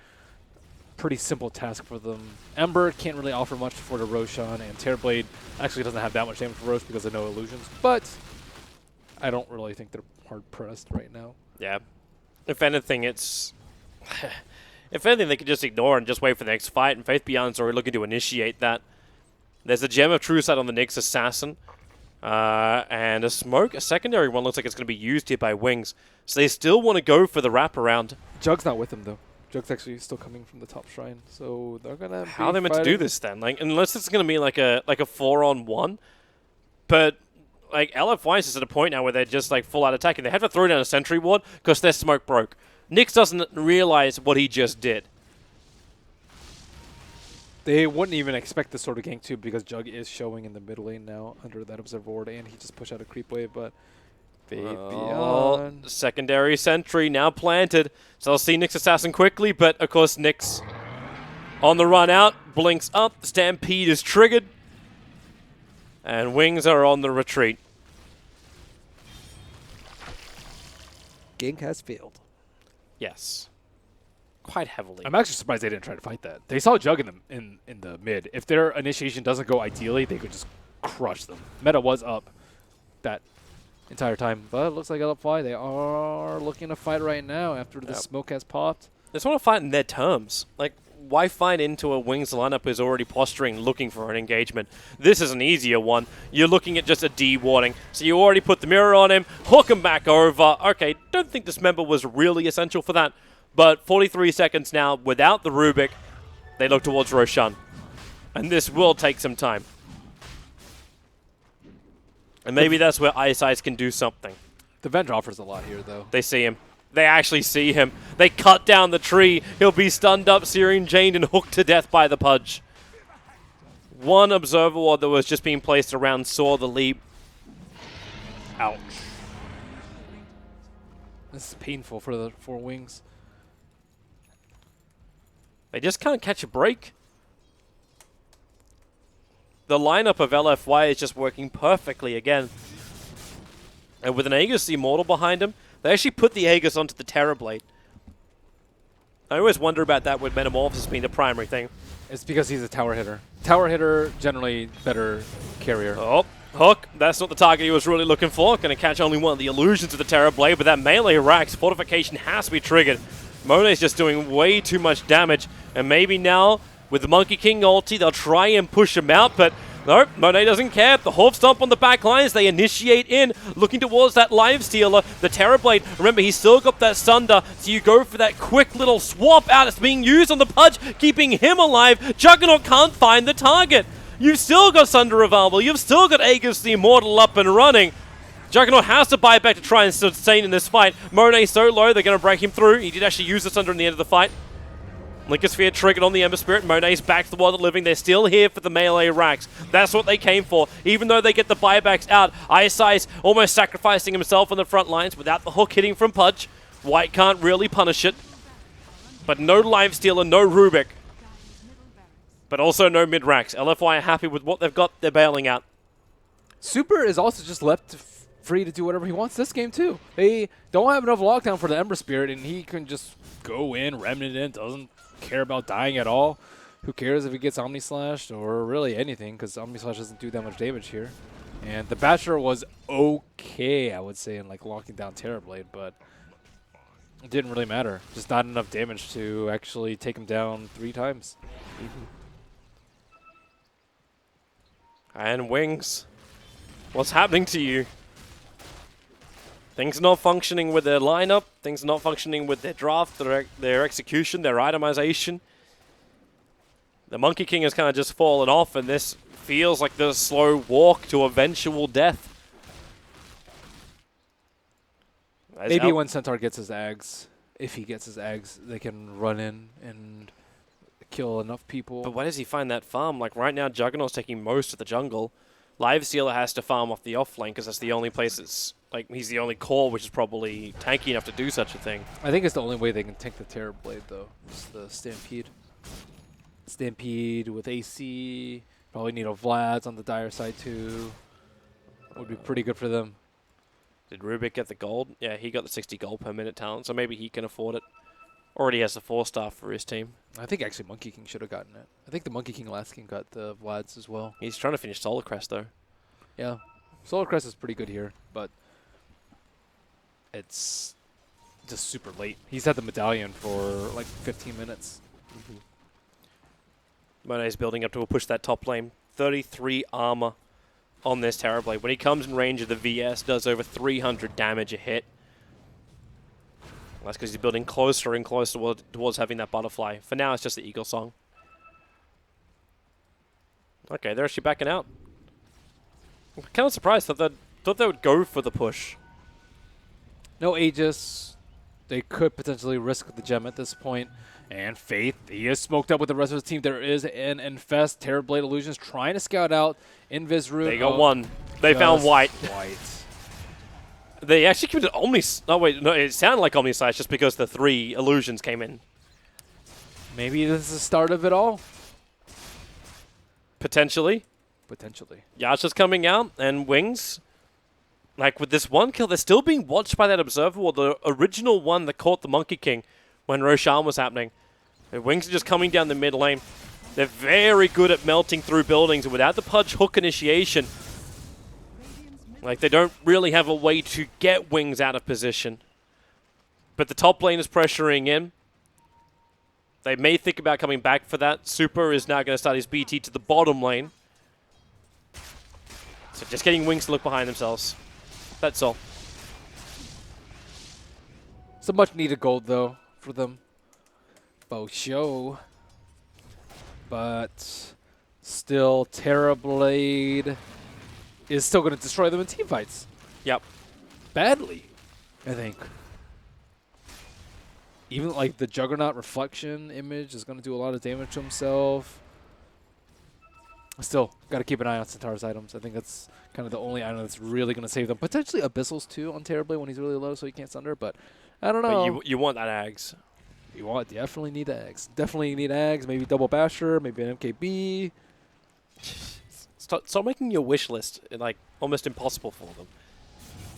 pretty simple task for them. Ember can't really offer much for the Roshan, and Terrorblade actually doesn't have that much damage for Roche because of no illusions. But I don't really think they're hard-pressed right now. Yeah. If anything, it's... if anything, they could just ignore and just wait for the next fight, and Faith Beyond's already looking to initiate that. There's a Gem of True Sight on the Nyx Assassin. And a smoke, a secondary one looks like it's going to be used here by Wings. So they still want to go for the wraparound. Jug's not with him, though. Jug's actually still coming from the top shrine. So they're going to How are they meant to do this, then? Like, unless it's going to be like a 4-on-1. But... like, LFY is at a point now where they're just, like, full-out attacking. They have to throw down a sentry ward because their smoke broke. Nyx doesn't realize what he just did. They wouldn't even expect this sort of gank, too, because Jug is showing in the mid lane now under that Observer Ward, and he just pushed out a creep wave, but... Beyond. Secondary sentry now planted. So they'll see Nyx Assassin quickly, but, of course, Nyx on the run out, blinks up, the Stampede is triggered, and Wings are on the retreat. Gank has failed. Yes. Quite heavily. I'm actually surprised they didn't try to fight that. They saw Jug in the mid. If their initiation doesn't go ideally, they could just crush them. Meta was up that entire time, but it looks like LFY, they are looking to fight right now after the smoke has popped. They just want to fight in their terms. Like, why fight into a Wings lineup who's already posturing, looking for an engagement? This is an easier one. You're looking at just a D-warding. So you already put the mirror on him, hook him back over. Okay, don't think this member was really essential for that. But 43 seconds now, without the Rubik, they look towards Roshan. And this will take some time. And maybe that's where Ice can do something. The Venge offers a lot here, though. They see him. They actually see him. They cut down the tree. He'll be stunned up, Syrian chained, and hooked to death by the Pudge. One Observer Ward that was just being placed around saw the leap. Ouch. This is painful for the Wings. They just can't catch a break. The lineup of LFY is just working perfectly again. And with an Aegis Immortal behind him, they actually put the Aegis onto the Terrorblade. I always wonder about that with Metamorphosis being the primary thing. It's because he's a tower hitter. Tower hitter, generally better carrier. Oh, Hook. That's not the target he was really looking for. Going to catch only one of the illusions of the Terror Blade, but that melee Rax fortification has to be triggered. Monet's just doing way too much damage, and maybe now with the Monkey King ulti, they'll try and push him out, but nope, Monet doesn't care. The Hoof Stomp on the back lines, they initiate in, looking towards that Live Stealer. The Terror Blade, remember, he's still got that Sunder, so you go for that quick little swap out. It's being used on the Pudge, keeping him alive. Juggernaut can't find the target. You've still got Sunder available. You've still got Aegis the Immortal up and running. Juggernaut has to buy back to try and sustain in this fight. Monet so low, they're going to break him through. He did actually use the Sunder in the end of the fight. Linkosphere triggered on the Ember Spirit. Monet's back to the World of Living. They're still here for the melee racks. That's what they came for. Even though they get the buybacks out, Ice Ice almost sacrificing himself on the front lines without the hook hitting from Pudge. White can't really punish it. But no Live Stealer, no Rubik. But also no mid-racks. LFY are happy with what they've got. They're bailing out. Super is also just left free to do whatever he wants this game, too. They don't have enough lockdown for the Ember Spirit, and he can just go in, Remnant in, doesn't care about dying at all. Who cares if he gets Omni Slashed or really anything, because Omni Slash doesn't do that much damage here. And the Bachelor was okay, I would say, in like locking down Terrorblade, but it didn't really matter. Just not enough damage to actually take him down 3 times. And Wings, what's happening to you? Things not functioning with their lineup, things not functioning with their draft, their execution, their itemization. The Monkey King has kind of just fallen off, and this feels like the slow walk to eventual death. Maybe when Centaur gets his Ags, if he gets his Ags, they can run in and kill enough people. But where does he find that farm? Like right now, Juggernaut's taking most of the jungle. Live Stealer has to farm off the off lane because that's the only place that's, like, he's the only core which is probably tanky enough to do such a thing. I think it's the only way they can tank the Terror Blade, though. It's the Stampede. Stampede with AC. Probably need a Vlad's on the Dire side, too. Would be pretty good for them. Did Rubik get the gold? Yeah, he got the 60 gold per minute talent, so maybe he can afford it. Already has the 4-star for his team. I think actually Monkey King should have gotten it. I think the Monkey King last game got the Vlad's as well. He's trying to finish Solar Crest, though. Yeah. Solar Crest is pretty good here, but it's just super late. He's had the medallion for like 15 minutes. Monet's building up to push that top lane. 33 armor on this Terrorblade. When he comes in range of the VS, does over 300 damage a hit. That's because he's building closer and closer towards having that butterfly. For now, it's just the Eagle Song. Okay, they're actually backing out. I'm kind of surprised. Thought they would go for the push. No Aegis. They could potentially risk the gem at this point. And Faith, he is smoked up with the rest of his team. There is an Infest. Terrorblade Illusions trying to scout out Invis Rune. They got one. They found White. White. They actually committed Omni... Oh, wait. No, it sounded like Omni Slash just because the 3 illusions came in. Maybe this is the start of it all. Potentially. Potentially. Yasha's coming out, and Wings. Like, with this one kill, they're still being watched by that Observer Wall, the original one that caught the Monkey King when Roshan was happening. The Wings are just coming down the mid lane. They're very good at melting through buildings, and without the Pudge hook initiation, like, they don't really have a way to get Wings out of position. But the top lane is pressuring in. They may think about coming back for that. Super is now going to start his BT to the bottom lane. So just getting Wings to look behind themselves. That's all. Some much needed gold, though, for them. Bow show. But still, Terrorblade is still going to destroy them in team fights. Yep. Badly, I think. Even like the Juggernaut reflection image is going to do a lot of damage to himself. Still, got to keep an eye on Centaur's items. I think that's kind of the only item that's really going to save them. Potentially Abyssals, too, on Terrorblade when he's really low so he can't Sunder, but I don't know. But you want that Ags. You definitely need Ags. Definitely need Ags, maybe double Basher, maybe an MKB. Stop making your wish list like almost impossible for them.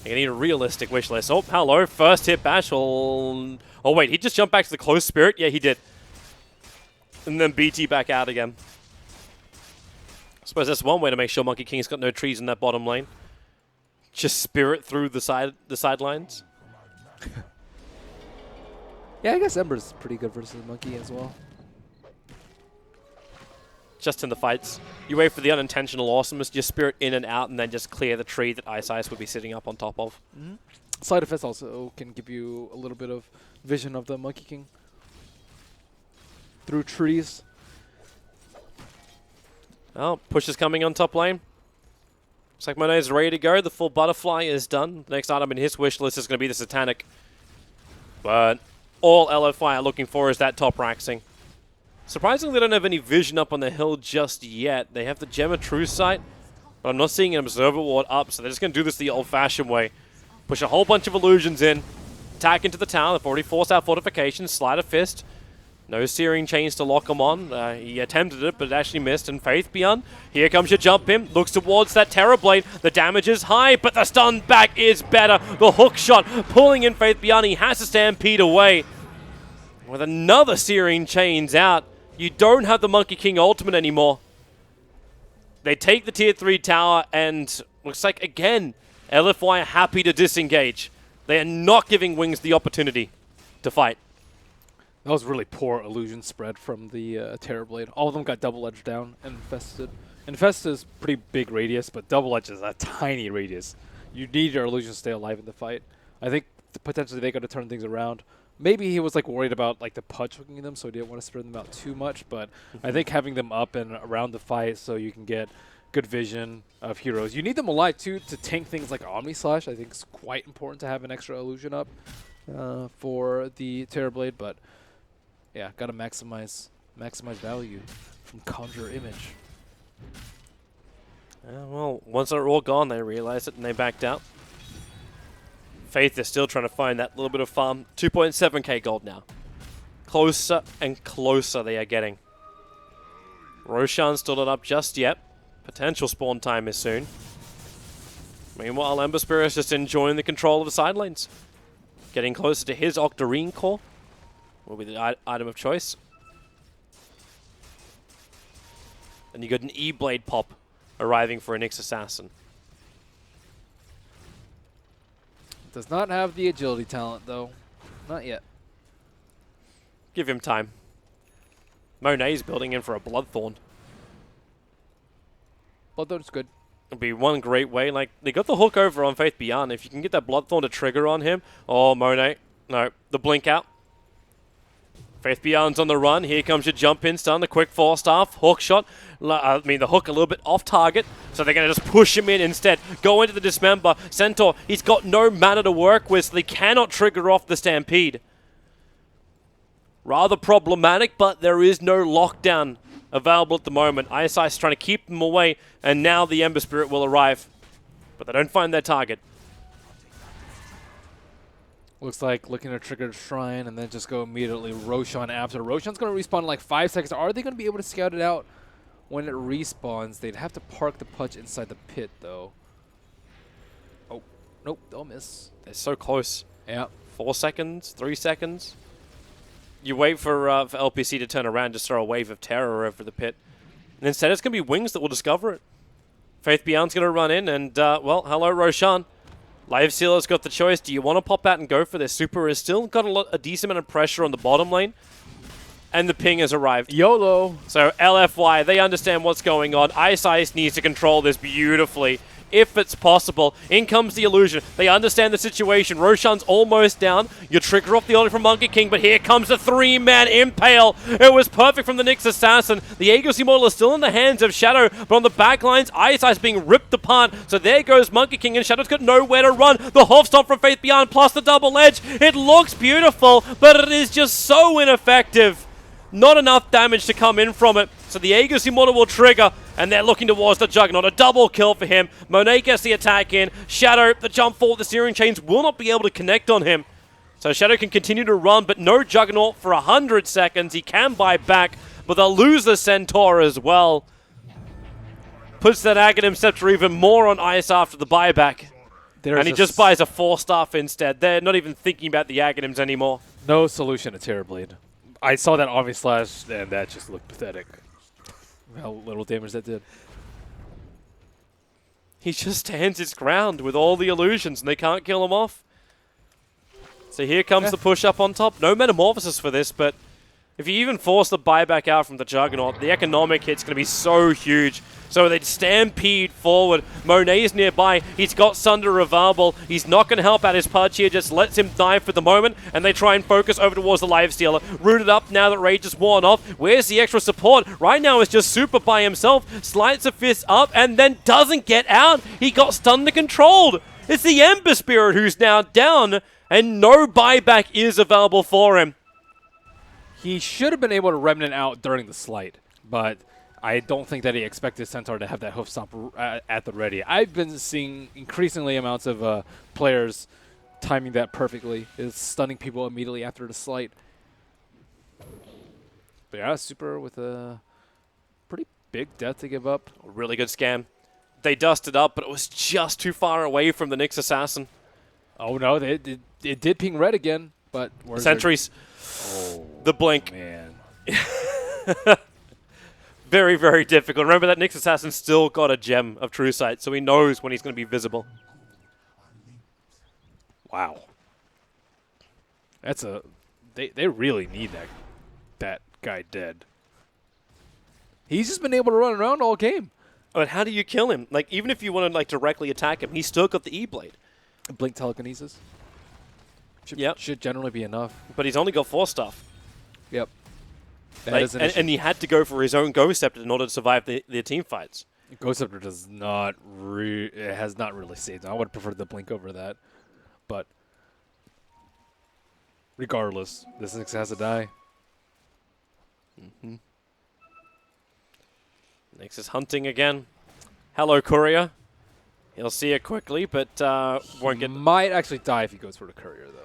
You need a realistic wish list. Oh, hello. First hit bash. Oh, wait. He just jumped back to the close spirit? Yeah, he did. And then BT back out again. I suppose that's one way to make sure Monkey King's got no trees in that bottom lane. Just spirit through the sidelines. Yeah, I guess Ember's pretty good versus Monkey as well. Just in the fights. You wait for the unintentional awesomeness, just spirit in and out, and then just clear the tree that Ice Ice would be sitting up on top of. Side effects also can give you a little bit of vision of the Monkey King through trees. Oh, push is coming on top lane. Looks like Monet's ready to go. The full butterfly is done. The next item in his wish list is going to be the Satanic. But all LFY are looking for is that top Raxing. Surprisingly, they don't have any vision up on the hill just yet. They have the Gem of True Sight, but I'm not seeing an Observer Ward up, so they're just going to do this the old-fashioned way. Push a whole bunch of illusions in, attack into the town. They've already forced out fortifications, slide a fist. No Searing Chains to lock him on. He attempted it, but it actually missed. And Faith Beyond, here comes your jump in. Looks towards that Terror Blade. The damage is high, but the stun back is better. The hook shot pulling in Faith Beyond. He has to stampede away. With another Searing Chains out, you don't have the Monkey King ultimate anymore. They take the tier 3 tower, and looks like, again, LFY are happy to disengage. They are not giving Wings the opportunity to fight. That was really poor illusion spread from the Terror Blade. All of them got double edge down and infested. Infested is pretty big radius, but double edge is a tiny radius. You need your illusion to stay alive in the fight. I think potentially they got to turn things around. Maybe he was like worried about like the Pudge hooking them, so he didn't want to spread them out too much. But I think having them up and around the fight so you can get good vision of heroes. You need them alive too to tank things like Omni Slash. I think it's quite important to have an extra illusion up for the Terror Blade, but yeah, gotta maximize value from Conjure Image. Well, once they're all gone, they realized it and they backed out. Faith is still trying to find that little bit of farm. 2.7k gold now. Closer and closer they are getting. Roshan's still not up just yet. Potential spawn time is soon. Meanwhile, Ember Spirit is just enjoying the control of the side lanes. Getting closer to his Octarine core will be the item of choice. And you got an E-Blade pop arriving for a Nyx Assassin. Does not have the agility talent though. Not yet. Give him time. Monet's building in for a Bloodthorn. Bloodthorn's good. It'll be one great way. Like, they got the hook over on Faith Beyond. If you can get that Bloodthorn to trigger on him. Oh, Monet. No, the blink out. Faith Beyond's on the run. Here comes your jump in stun, the quick force staff, hook shot. The hook a little bit off target, so they're going to just push him in instead. Go into the Dismember. Centaur, he's got no mana to work with, so they cannot trigger off the Stampede. Rather problematic, but there is no lockdown available at the moment. Ice Ice trying to keep them away, and now the Ember Spirit will arrive. But they don't find their target. Looks like looking to trigger Shrine and then just go immediately Roshan after. Roshan's going to respawn in like 5 seconds. Are they going to be able to scout it out when it respawns? They'd have to park the Pudge inside the pit, though. Oh, nope, they'll miss. They're so close. Yeah. 4 seconds, 3 seconds. You wait for LPC to turn around, just throw a wave of terror over the pit. And instead, it's going to be Wings that will discover it. Faith Beyond's going to run in, and, well, hello, Roshan. Live Sealer's got the choice. Do you want to pop out and go for this? Super has still got a decent amount of pressure on the bottom lane. And the ping has arrived. YOLO. So LFY, they understand what's going on. Ice Ice needs to control this beautifully, if it's possible. In comes the illusion. They understand the situation. Roshan's almost down. You trigger off the ulti from Monkey King, but here comes the 3-man impale. It was perfect from the Nyx Assassin. The Aegis Immortal is still in the hands of Shadow, but on the back lines, Ice Ice being ripped apart. So there goes Monkey King, and Shadow's got nowhere to run. The half stop from Faith Beyond, plus the double edge. It looks beautiful, but it is just so ineffective. Not enough damage to come in from it. So the Aegis Immortal will trigger, and they're looking towards the Juggernaut. A double kill for him. Monet gets the attack in. Shadow, the jump forward, the Searing Chains will not be able to connect on him. So Shadow can continue to run, but no Juggernaut for 100 seconds. He can buy back, but they'll lose the Centaur as well. Puts that Aghanim Scepter even more on ice after the buyback. And he just buys a 4-star instead. They're not even thinking about the Aghanims anymore. no solution to Terrorblade. I saw that Omni Slash, and that just looked pathetic. How little damage that did. He just stands his ground with all the illusions, and they can't kill him off. So here comes the push up on top. No Metamorphosis for this, but if you even force the buyback out from the Juggernaut, the economic hit's going to be so huge. So they stampede forward. Monet's nearby. He's got Sunder Revarble. He's not going to help out his Pudge here. Just lets him die for the moment. And they try and focus over towards the Lifestealer. Rooted up now that Rage is worn off. Where's the extra support? Right now it's just Super by himself. Slides a fist up and then doesn't get out. He got stunned and controlled. It's the Ember Spirit who's now down. And no buyback is available for him. He should have been able to Remnant out during the Slight, but I don't think that he expected Centaur to have that hoof stomp at the ready. I've been seeing increasingly amounts of players timing that perfectly. It's stunning people immediately after the Slight. But yeah, Super with a pretty big death to give up. Really good scam. They dusted up, but it was just too far away from the Nyx Assassin. Oh no, it did ping red again, but Sentries. Oh, the blink. Man. Very, very difficult. Remember that Nyx Assassin still got a gem of True Sight, so he knows when he's going to be visible. Wow. That's a... They really need that guy dead. He's just been able to run around all game. But how do you kill him? Like, even if you want to like directly attack him, he's still got the E-Blade. Blink Telekinesis. Should generally be enough. But he's only got 4 stuff. Yep. Like, and he had to go for his own Ghost Scepter in order to survive the team fights. Ghost Scepter does not it has not really saved him. I would prefer the blink over that. But regardless, this Nyx has to die. Mm-hmm. Nyx is hunting again. Hello, Courier. He'll see it quickly, but won't get... Might actually die if he goes for the Courier, though.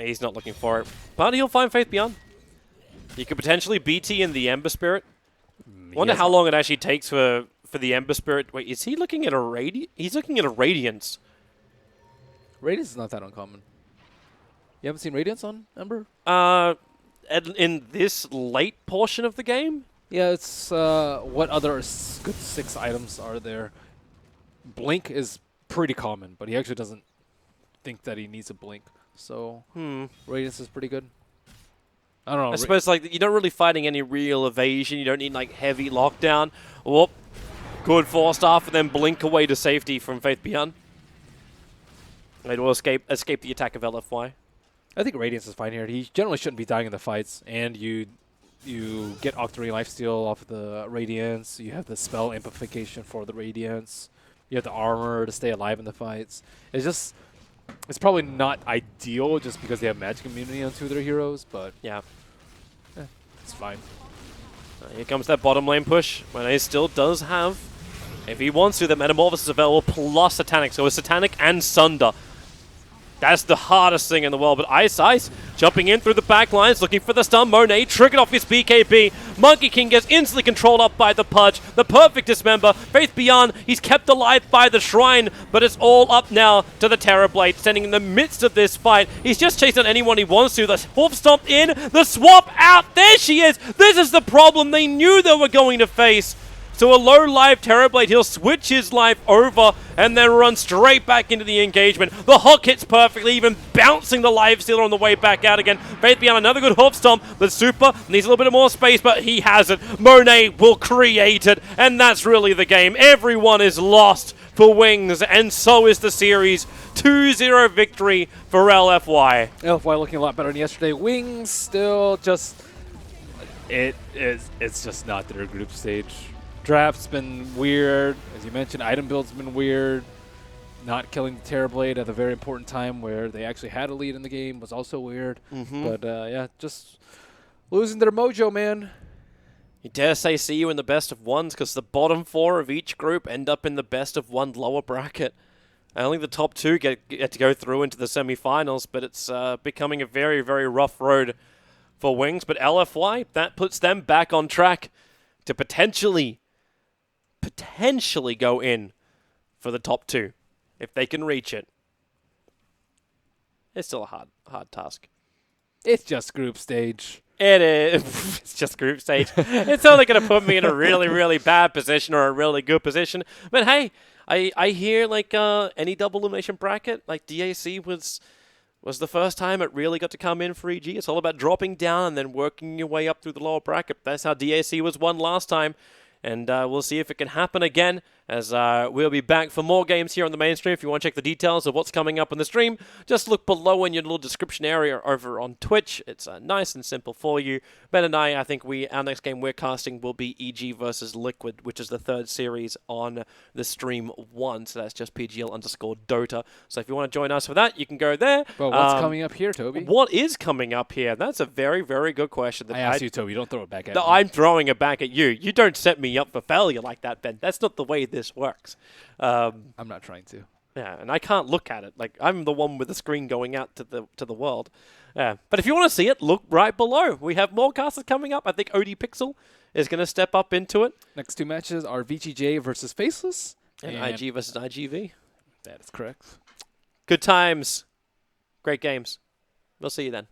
He's not looking for it. But he'll find Faith Beyond. He could potentially BT in the Ember Spirit. Wonder how long it actually takes for the Ember Spirit. Wait, is he looking at a He's looking at a Radiance. Radiance is not that uncommon. You haven't seen Radiance on Ember? In this late portion of the game? Yeah, it's what other good 6 items are there? Blink is pretty common, but he actually doesn't think that he needs a blink. So Radiance is pretty good. I don't know. I suppose like you're not really fighting any real evasion. You don't need like heavy lockdown. Whoop. Good 4-star and then blink away to safety from Faith Beyond. It will escape the attack of LFY. I think Radiance is fine here. He generally shouldn't be dying in the fights, and you get Octary Lifesteal off of the Radiance. You have the spell amplification for the Radiance. You have the armor to stay alive in the fights. It's probably not ideal just because they have magic immunity on 2 of their heroes, but yeah, it's fine. Here comes that bottom lane push. Monet still does have, if he wants to, the Metamorphosis available plus Satanic. So a Satanic and Sunder. That's the hardest thing in the world, but Ice jumping in through the back lines, looking for the stun. Monet triggered off his BKB. Monkey King gets instantly controlled up by the Pudge. The perfect dismember. Faith Beyond, he's kept alive by the Shrine, but it's all up now to the Terrorblade, standing in the midst of this fight. He's just chasing anyone he wants to. The Hoof Stomp in, the swap out. There she is. This is the problem they knew they were going to face. So a low life Terrorblade, he'll switch his life over and then run straight back into the engagement. The hook hits perfectly, even bouncing the Lifestealer on the way back out again. Faith Beyond, another good hoof stomp. The Super needs a little bit more space, but he has it. Monet will create it, and that's really the game. Everyone is lost for Wings, and so is the series. 2-0 victory for LFY. LFY looking a lot better than yesterday. Wings still just... It's just not their group stage. Draft's been weird. As you mentioned, item build's been weird. Not killing the Terrorblade at a very important time where they actually had a lead in the game was also weird. But yeah, just losing their mojo, man. You dare say see you in the best of ones because the bottom 4 of each group end up in the best of 1 lower bracket. Only the top 2 get to go through into the semifinals, but it's becoming a very, very rough road for Wings. But LFY, that puts them back on track to potentially go in for the top 2. if they can reach it. It's still a hard task. It's just group stage. It is. It's just group stage. It's only going to put me in a really, really bad position or a really good position. But hey, I hear like any double elimination bracket, like DAC was the first time it really got to come in for EG. It's all about dropping down and then working your way up through the lower bracket. That's how DAC was won last time. And we'll see if it can happen again, as we'll be back for more games here on the main stream. If you want to check the details of what's coming up on the stream, just look below in your little description area over on Twitch. It's nice and simple for you. Ben and I think our next game we're casting will be EG versus Liquid, which is the third series on the stream 1. So that's just PGL_Dota. So if you want to join us for that, you can go there. But what's coming up here, Toby? What is coming up here? That's a very, very good question. I asked you, Toby. Don't throw it back at me. I'm throwing it back at you. You don't set me up for failure like that, Ben. That's not the way this works. I'm not trying to. Yeah, and I can't look at it. Like, I'm the one with the screen going out to the world. Yeah. But if you want to see it, look right below. We have more casters coming up. I think OD Pixel is going to step up into it. Next 2 matches are VGJ versus Faceless. And IG versus IGV. That is correct. Good times. Great games. We'll see you then.